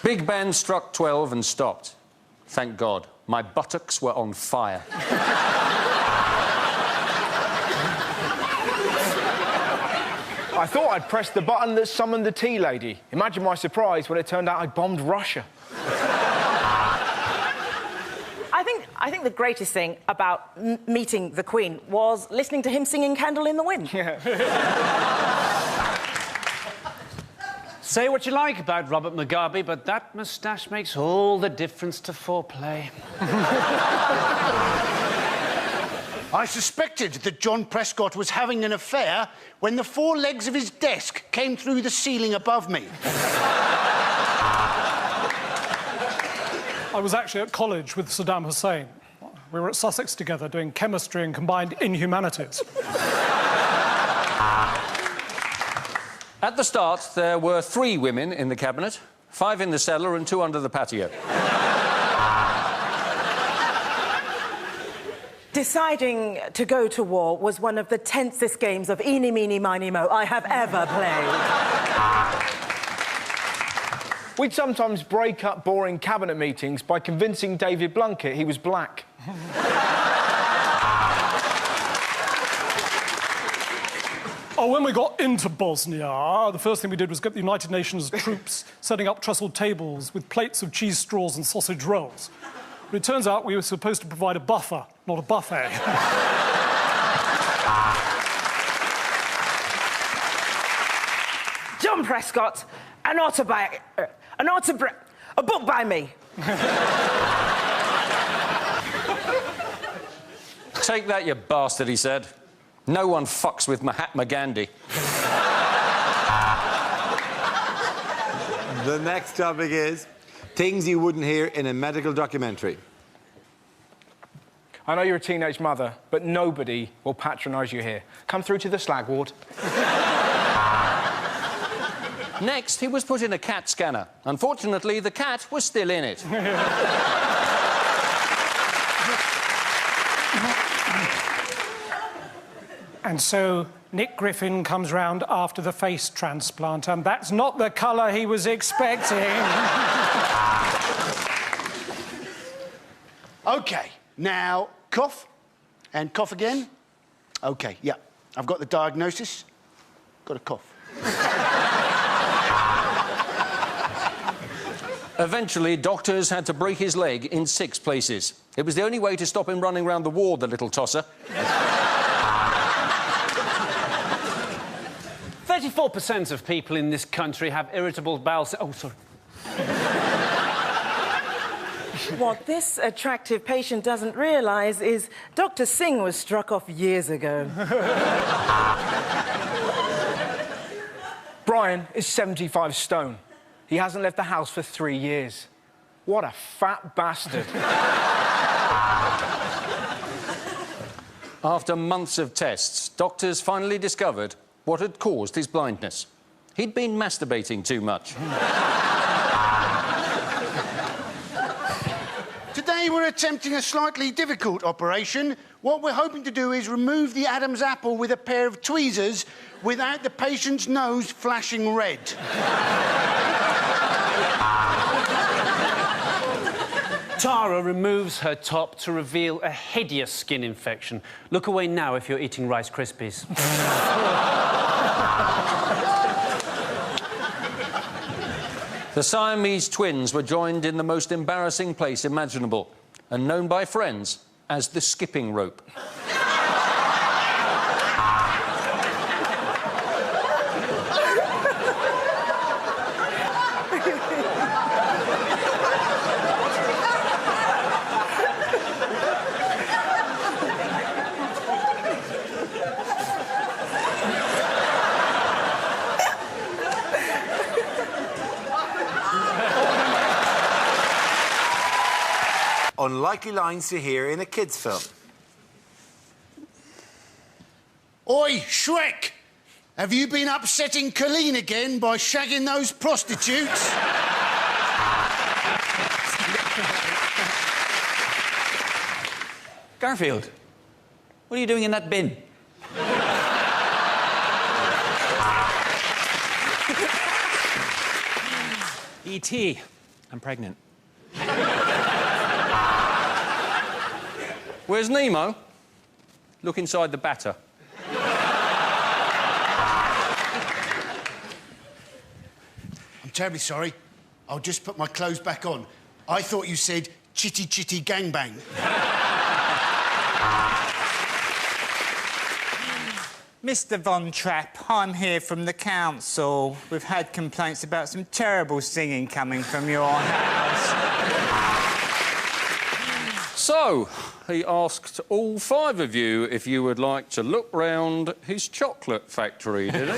Big Ben struck 12 and stopped. Thank God. My buttocks were on fire. I thought I'd pressed the button that summoned the tea lady. Imagine my surprise when it turned out I bombed Russia. I think the greatest thing about meeting the Queen was listening to him singing Candle in the Wind. Say what you like about Robert Mugabe, but that moustache makes all the difference to foreplay. I suspected that John Prescott was having an affair when the four legs of his desk came through the ceiling above me. I was actually at college with Saddam Hussein. We were at Sussex together doing chemistry and combined inhumanities. At the start, there were 3 women in the cabinet, 5 in the cellar and 2 under the patio. Deciding to go to war was one of the tensest games of eeny, meeny, miny, mo I have ever played. We'd sometimes break up boring cabinet meetings by convincing David Blunkett he was black. Oh, when we got into Bosnia, the first thing we did was get the United Nations troops setting up trestle tables with plates of cheese straws and sausage rolls. But it turns out we were supposed to provide a buffer, not a buffet. John Prescott, a book by me. Take that, you bastard, he said. No one fucks with Mahatma Gandhi. The next topic is things you wouldn't hear in a medical documentary. I know you're a teenage mother, but nobody will patronise you here. Come through to the slag ward. Next, he was put in a CAT scanner. Unfortunately, the cat was still in it. And so Nick Griffin comes round after the face transplant, and that's not the colour he was expecting. OK, now cough, and cough again. OK, yeah, I've got the diagnosis. Got a cough. Eventually, doctors had to break his leg in 6 places. It was the only way to stop him running round the ward, the little tosser. 34% of people in this country have irritable bowel... Oh, sorry. What this attractive patient doesn't realise is Dr. Singh was struck off years ago. Brian is 75 stone. He hasn't left the house for 3 years. What a fat bastard. After months of tests, doctors finally discovered what had caused his blindness. He'd been masturbating too much. Today we're attempting a slightly difficult operation. What we're hoping to do is remove the Adam's apple with a pair of tweezers without the patient's nose flashing red. Tara removes her top to reveal a hideous skin infection. Look away now if you're eating Rice Krispies. The Siamese twins were joined in the most embarrassing place imaginable and known by friends as the skipping rope. unlikely lines to hear in a kids' film. Oi, Shrek! Have you been upsetting Colleen again by shagging those prostitutes? Garfield, what are you doing in that bin? E.T., I'm pregnant. Where's Nemo? Look inside the batter. I'm terribly sorry. I'll just put my clothes back on. I thought you said chitty chitty gangbang. Mr. Von Trapp, I'm here from the council. We've had complaints about some terrible singing coming from your house. So, he asked all 5 of you if you would like to look round his chocolate factory, did he?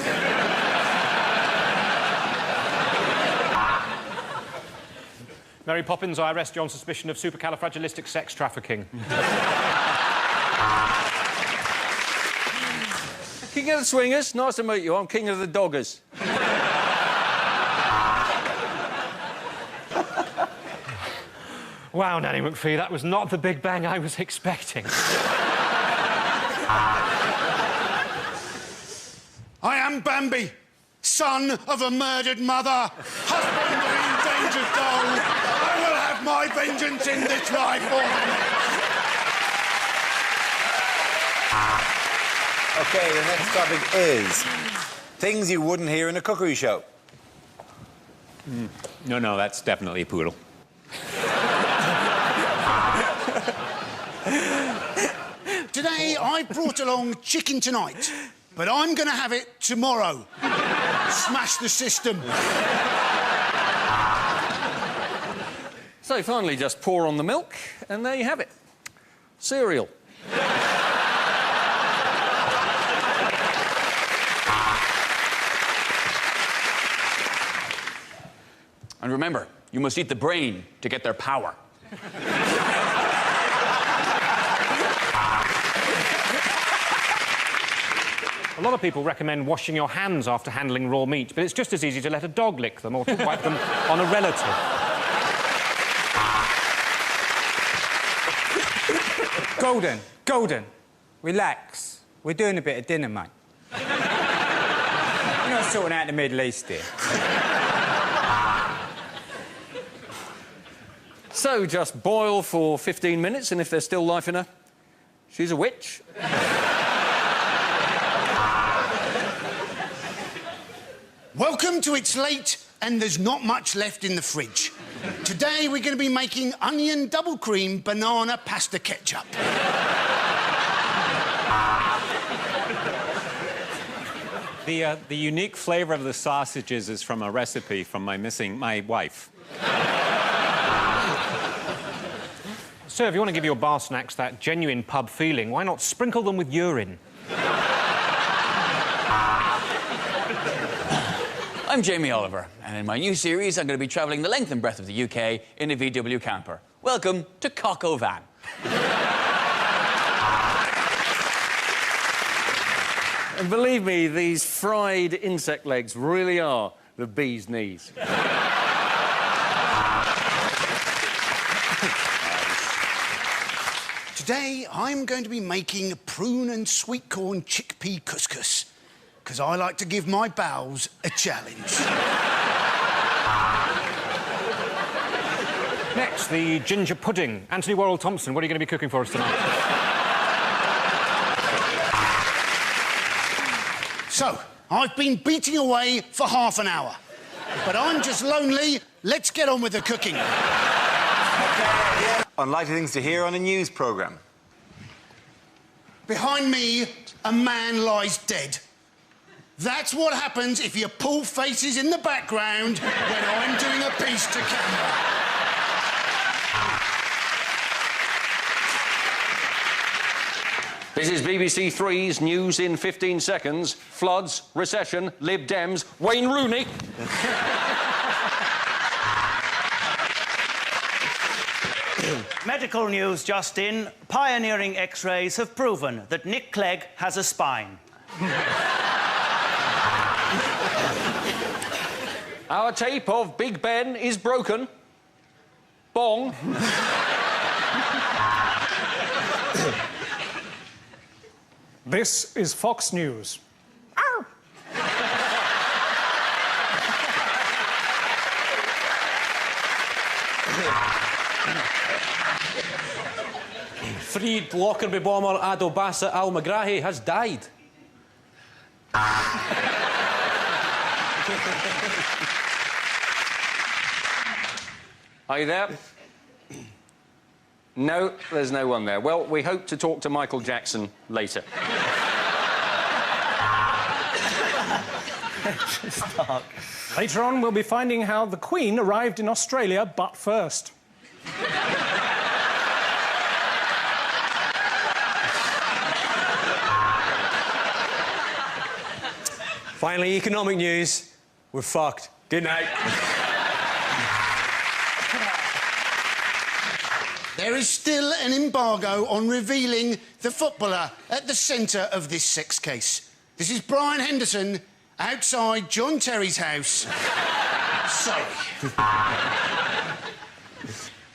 Mary Poppins, I arrest you on suspicion of supercalifragilistic sex trafficking. King of the Swingers, nice to meet you. I'm King of the Doggers. Wow, Nanny McPhee, that was not the Big Bang I was expecting. I am Bambi, son of a murdered mother, husband of an endangered doll. I will have my vengeance in this life or the next. OK, the next topic is things you wouldn't hear in a cookery show. No, that's definitely a poodle. Today, I brought along chicken tonight, but I'm going to have it tomorrow. Smash the system. So finally, just pour on the milk, and there you have it. Cereal. And remember, you must eat the brain to get their power. A lot of people recommend washing your hands after handling raw meat, but it's just as easy to let a dog lick them or to wipe them on a relative. Golden, relax. We're doing a bit of dinner, mate. You're not sorting out the Middle East here. So just boil for 15 minutes, and if there's still life in her, she's a witch. Welcome to It's Late and There's Not Much Left in the Fridge. Today, we're going to be making onion double cream banana pasta ketchup. The unique flavour of the sausages is from a recipe from my wife. Sir, if you want to give your bar snacks that genuine pub feeling, why not sprinkle them with urine? I'm Jamie Oliver, and in my new series, I'm going to be travelling the length and breadth of the UK in a VW camper. Welcome to Cock O'Van. And believe me, these fried insect legs really are the bee's knees. Today, I'm going to be making prune and sweet corn chickpea couscous, because I like to give my bowels a challenge. Next, the ginger pudding. Anthony Worrell Thompson, what are you going to be cooking for us tonight? So, I've been beating away for half an hour, but I'm just lonely. Let's get on with the cooking. Unlikely things to hear on a news programme. Behind me, a man lies dead. That's what happens if you pull faces in the background when I'm doing a piece to camera. This is BBC Three's News in 15 Seconds. Floods, recession, Lib Dems, Wayne Rooney. Medical news just in. Pioneering X-rays have proven that Nick Clegg has a spine. Our tape of Big Ben is broken. Bong. This is Fox News. Freed Lockerbie bomber Ado Bassett Al-Megrahi has died. Are you there? No, there's no one there. Well, we hope to talk to Michael Jackson later. Later on, we'll be finding how the Queen arrived in Australia butt first. Finally, economic news. We're fucked. Good night. There is still an embargo on revealing the footballer at the centre of this sex case. This is Brian Henderson outside John Terry's house. Sorry.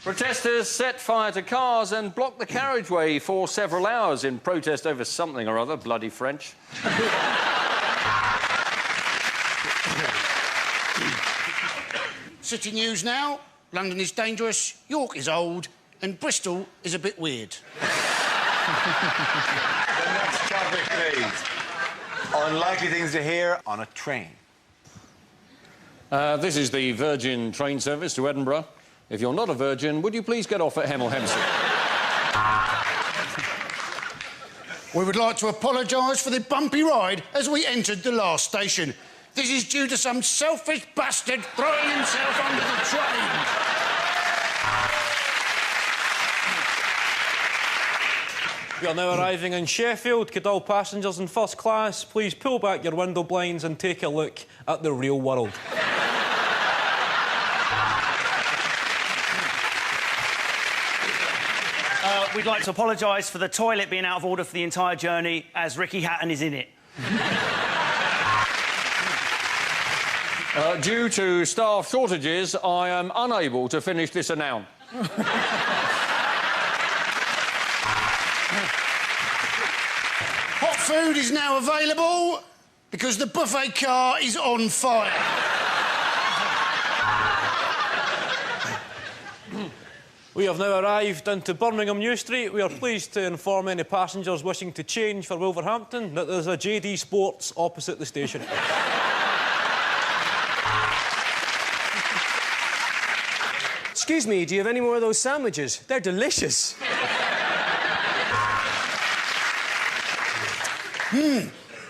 Protesters set fire to cars and blocked the carriageway for several hours in protest over something or other, bloody French. City news now. London is dangerous, York is old, and Bristol is a bit weird. The next topic, please. Unlikely things to hear on a train. This is the Virgin train service to Edinburgh. If you're not a virgin, would you please get off at Hemel Hempstead? We would like to apologise for the bumpy ride as we entered the last station. This is due to some selfish bastard throwing himself under the train. We are now arriving in Sheffield. Could all passengers in first class please pull back your window blinds and take a look at the real world? We'd like to apologise for the toilet being out of order for the entire journey, as Ricky Hatton is in it. Due to staff shortages, I am unable to finish this announcement. Hot food is now available because the buffet car is on fire. We have now arrived into Birmingham New Street. We are pleased to inform any passengers wishing to change for Wolverhampton that there's a JD Sports opposite the station. Excuse me, do you have any more of those sandwiches? They're delicious.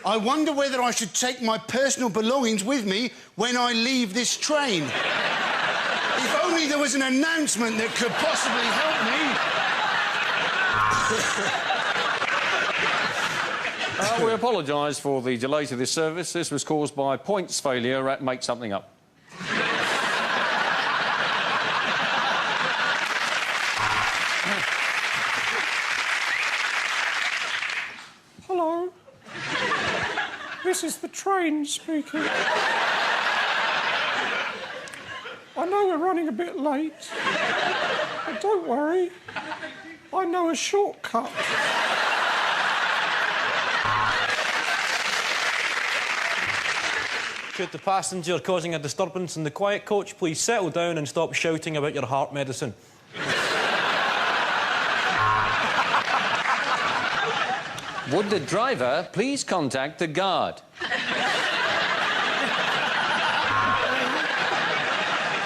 I wonder whether I should take my personal belongings with me when I leave this train. If only there was an announcement that could possibly help me. We apologise for the delay to this service. This was caused by points failure at Make Something Up. Hello. This is the train speaking. I know we're running a bit late, but don't worry. I know a shortcut. Could the passenger causing a disturbance in the quiet coach please settle down and stop shouting about your heart medicine? Would the driver please contact the guard?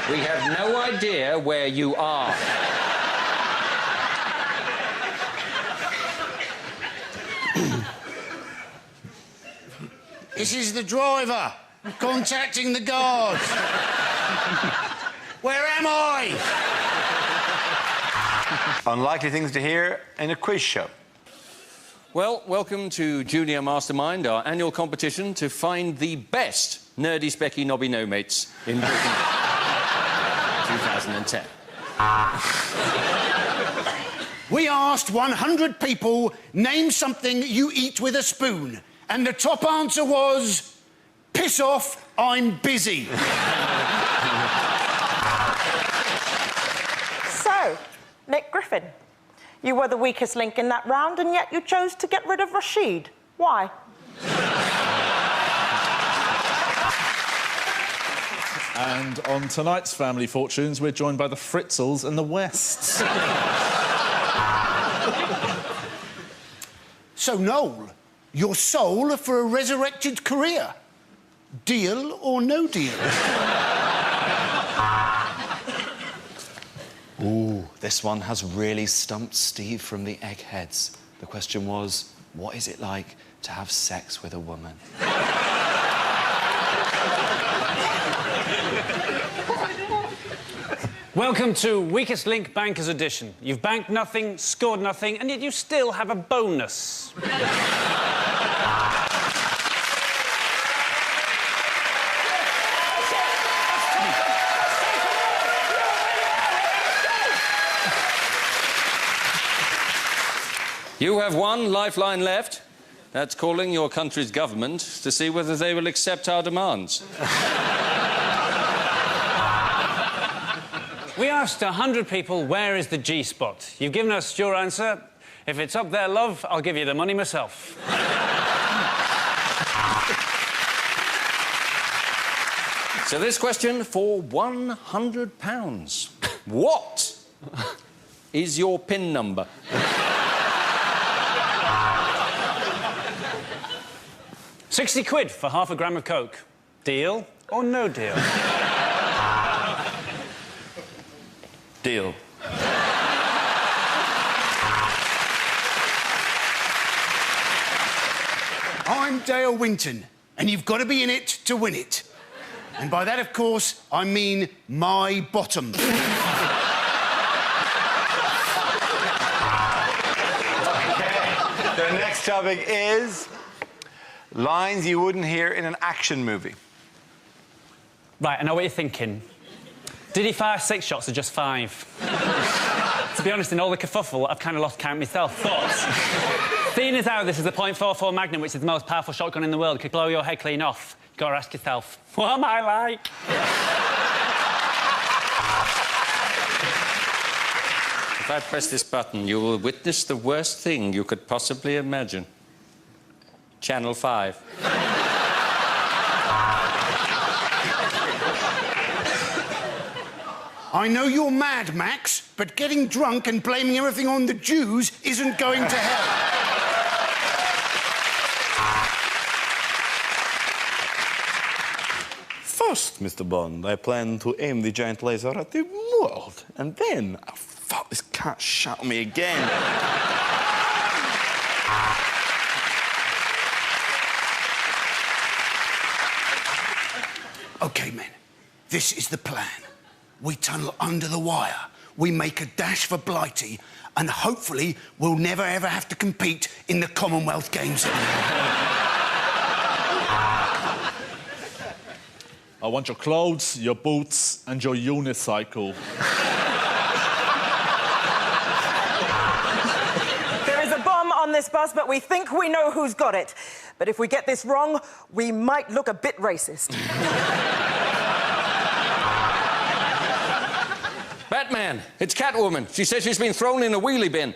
We have no idea where you are. This is the driver contacting the guards. Where am I? Unlikely things to hear in a quiz show. Well, welcome to Junior Mastermind, our annual competition to find the best nerdy, specky, knobby no-mates in Britain. 2010. We asked 100 people, name something you eat with a spoon. And the top answer was, piss off, I'm busy. So, Nick Griffin, you were the weakest link in that round, and yet you chose to get rid of Rashid. Why? And on tonight's Family Fortunes, we're joined by the Fritzels and the Wests. So, Noel, your soul for a resurrected career. Deal or no deal? Ooh, this one has really stumped Steve from the Eggheads. The question was, what is it like to have sex with a woman? Welcome to Weakest Link Bankers Edition. You've banked nothing, scored nothing, and yet you still have a bonus. You have one lifeline left. That's calling your country's government to see whether they will accept our demands. We asked 100 people, where is the G-spot? You've given us your answer. If it's up there, love, I'll give you the money myself. So this question for £100. What is your PIN number? £60 for half a gram of Coke. Deal or no deal? Deal. I'm Dale Winton, and you've got to be in it to win it. And by that, of course, I mean my bottom. The next topic is lines you wouldn't hear in an action movie. Right, I know what you're thinking. Did he fire 6 shots or just 5? To be honest, in all the kerfuffle, I've kind of lost count myself. But seeing as how this is a .44 Magnum, which is the most powerful shotgun in the world, could blow your head clean off, you've got to ask yourself, what am I like? If I press this button, you will witness the worst thing you could possibly imagine. Channel 5. I know you're mad, Max, but getting drunk and blaming everything on the Jews isn't going to help. First, Mr. Bond, I plan to aim the giant laser at the world. And then, oh, fuck, this cat shot me again. OK, men, this is the plan. We tunnel under the wire, we make a dash for Blighty, and hopefully we'll never, ever have to compete in the Commonwealth Games again. I want your clothes, your boots, and your unicycle. There is a bomb on this bus, but we think we know who's got it. But if we get this wrong, we might look a bit racist. Batman, it's Catwoman. She says she's been thrown in a wheelie bin.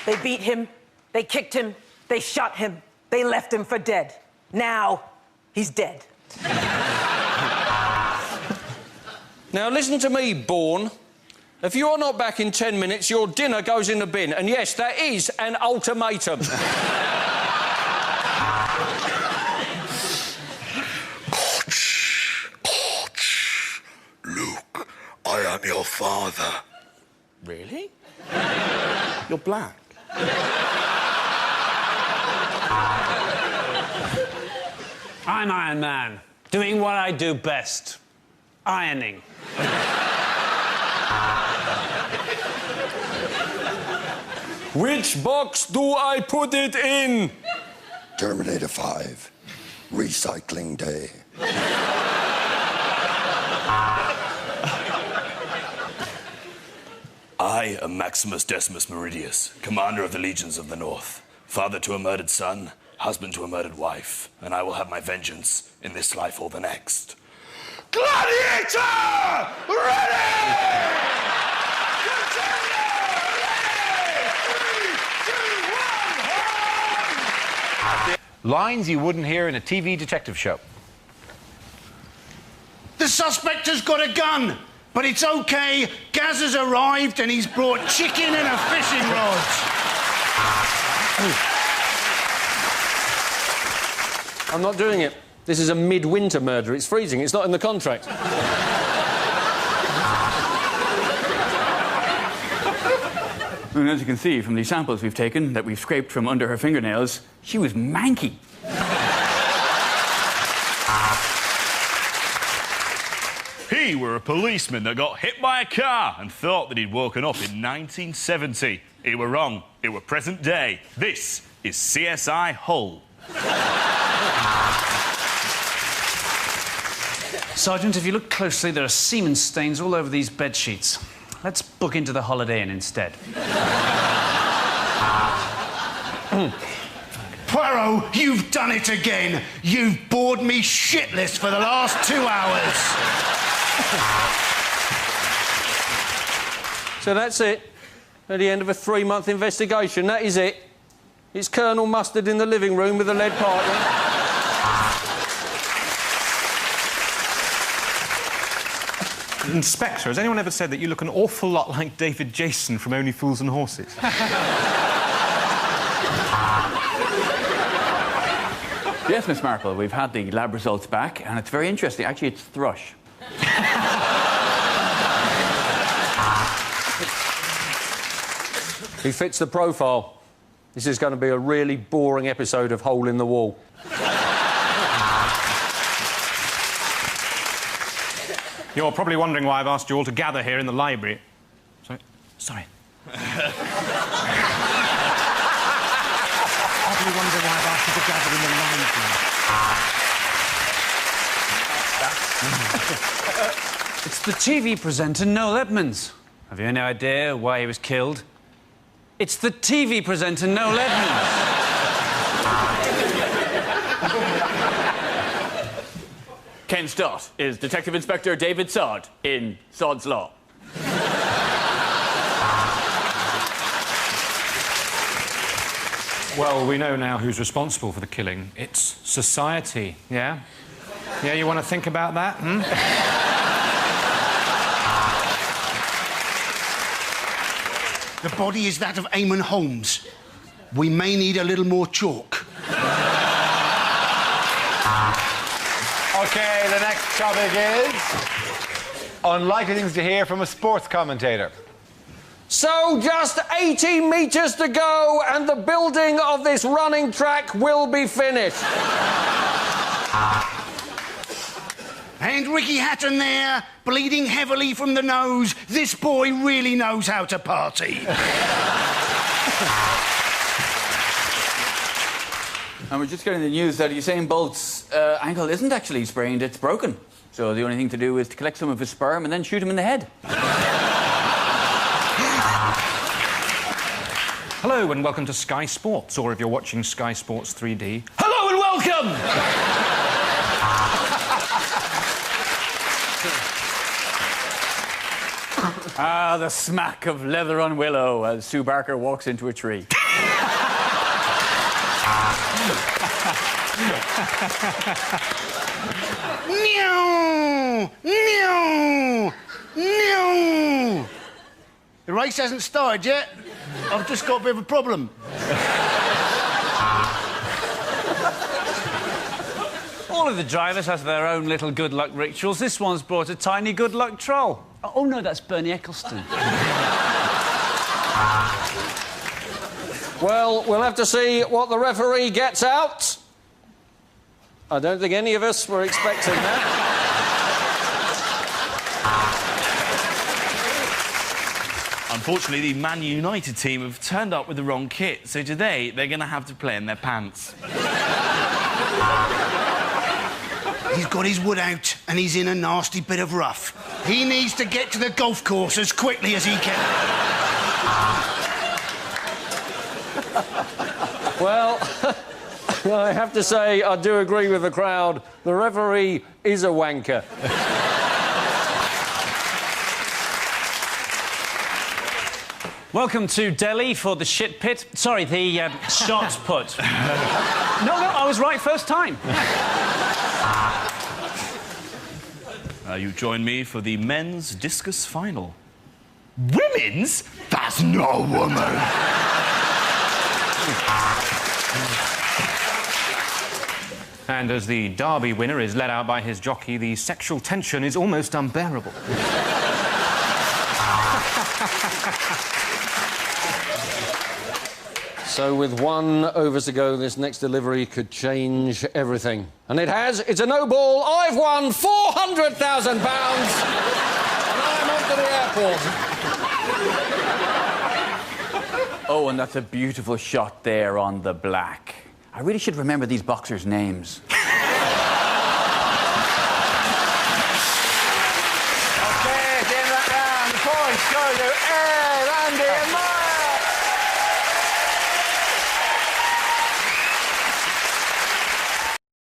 They beat him, they kicked him, they shot him, they left him for dead. Now, he's dead. Now, listen to me, Bourne. If you're not back in 10 minutes, your dinner goes in the bin. And yes, that is an ultimatum. Luke, I am your father. Really? You're black. I'm Iron Man, doing what I do best. Ironing. Which box do I put it in? Terminator 5. Recycling day. I am Maximus Decimus Meridius, commander of the legions of the North, father to a murdered son, husband to a murdered wife, and I will have my vengeance in this life or the next. Gladiator! Ready! Lines you wouldn't hear in a TV detective show. The suspect has got a gun, but it's okay. Gaz has arrived and he's brought chicken and a fishing rod. I'm not doing it. This is a midwinter murder. It's freezing. It's not in the contract. And as you can see from the samples we've taken that we've scraped from under her fingernails, she was manky. He were a policeman that got hit by a car and thought that he'd woken up in 1970. He were wrong. It were present day. This is CSI Hull. Sergeant, if you look closely, there are semen stains all over these bed sheets. Let's book into the Holiday Inn instead. Poirot, you've done it again. You've bored me shitless for the last 2 hours. So that's it. At the end of a 3-month investigation, that is it. It's Colonel Mustard in the living room with a lead pipe. Inspector, has anyone ever said that you look an awful lot like David Jason from Only Fools and Horses? Yes, Miss Marple, we've had the lab results back, and it's very interesting. Actually, it's thrush. He fits the profile. This is going to be a really boring episode of Hole in the Wall. You're probably wondering why I've asked you all to gather here in the library. Sorry. Probably wonder why I've asked you to gather in the library. It's the TV presenter, Noel Edmonds. Have you any idea why he was killed? It's the TV presenter, Noel Edmonds. Ken Stott is Detective Inspector David Sod in Sod's Law. Well, we know now who's responsible for the killing. It's society, yeah? Yeah, you want to think about that, hmm? The body is that of Eamon Holmes. We may need a little more chalk. OK, the next topic is unlikely things to hear from a sports commentator. So, just 80 metres to go and the building of this running track will be finished. And Ricky Hatton there, bleeding heavily from the nose. This boy really knows how to party. And we're just getting the news that Usain Bolt's ankle isn't actually sprained, it's broken. So the only thing to do is to collect some of his sperm and then shoot him in the head. Hello and welcome to Sky Sports, or if you're watching Sky Sports 3D... Hello and welcome! Ah, the smack of leather on willow as Sue Barker walks into a tree. Meow! Meow! Meow! The race hasn't started yet. I've just got a bit of a problem. All of the drivers have their own little good luck rituals. This one's brought a tiny good luck troll. Oh, no, that's Bernie Ecclestone. Well, we'll have to see what the referee gets out. I don't think any of us were expecting that. Unfortunately, the Man United team have turned up with the wrong kit, so today they're going to have to play in their pants. He's got his wood out and he's in a nasty bit of rough. He needs to get to the golf course as quickly as he can. Well, I have to say, I do agree with the crowd. The referee is a wanker. Welcome to Delhi for the shit pit. Sorry, the shot put. No, I was right first time. You join me for the men's discus final. Women's? That's not a woman. And as the Derby winner is led out by his jockey, the sexual tension is almost unbearable. So with 1 over to go, this next delivery could change everything. And it has. It's a no ball. I've won £400,000. And I'm off to the airport. Oh, and that's a beautiful shot there on the black. I really should remember these boxers' names. OK, at the end of that round, the points go to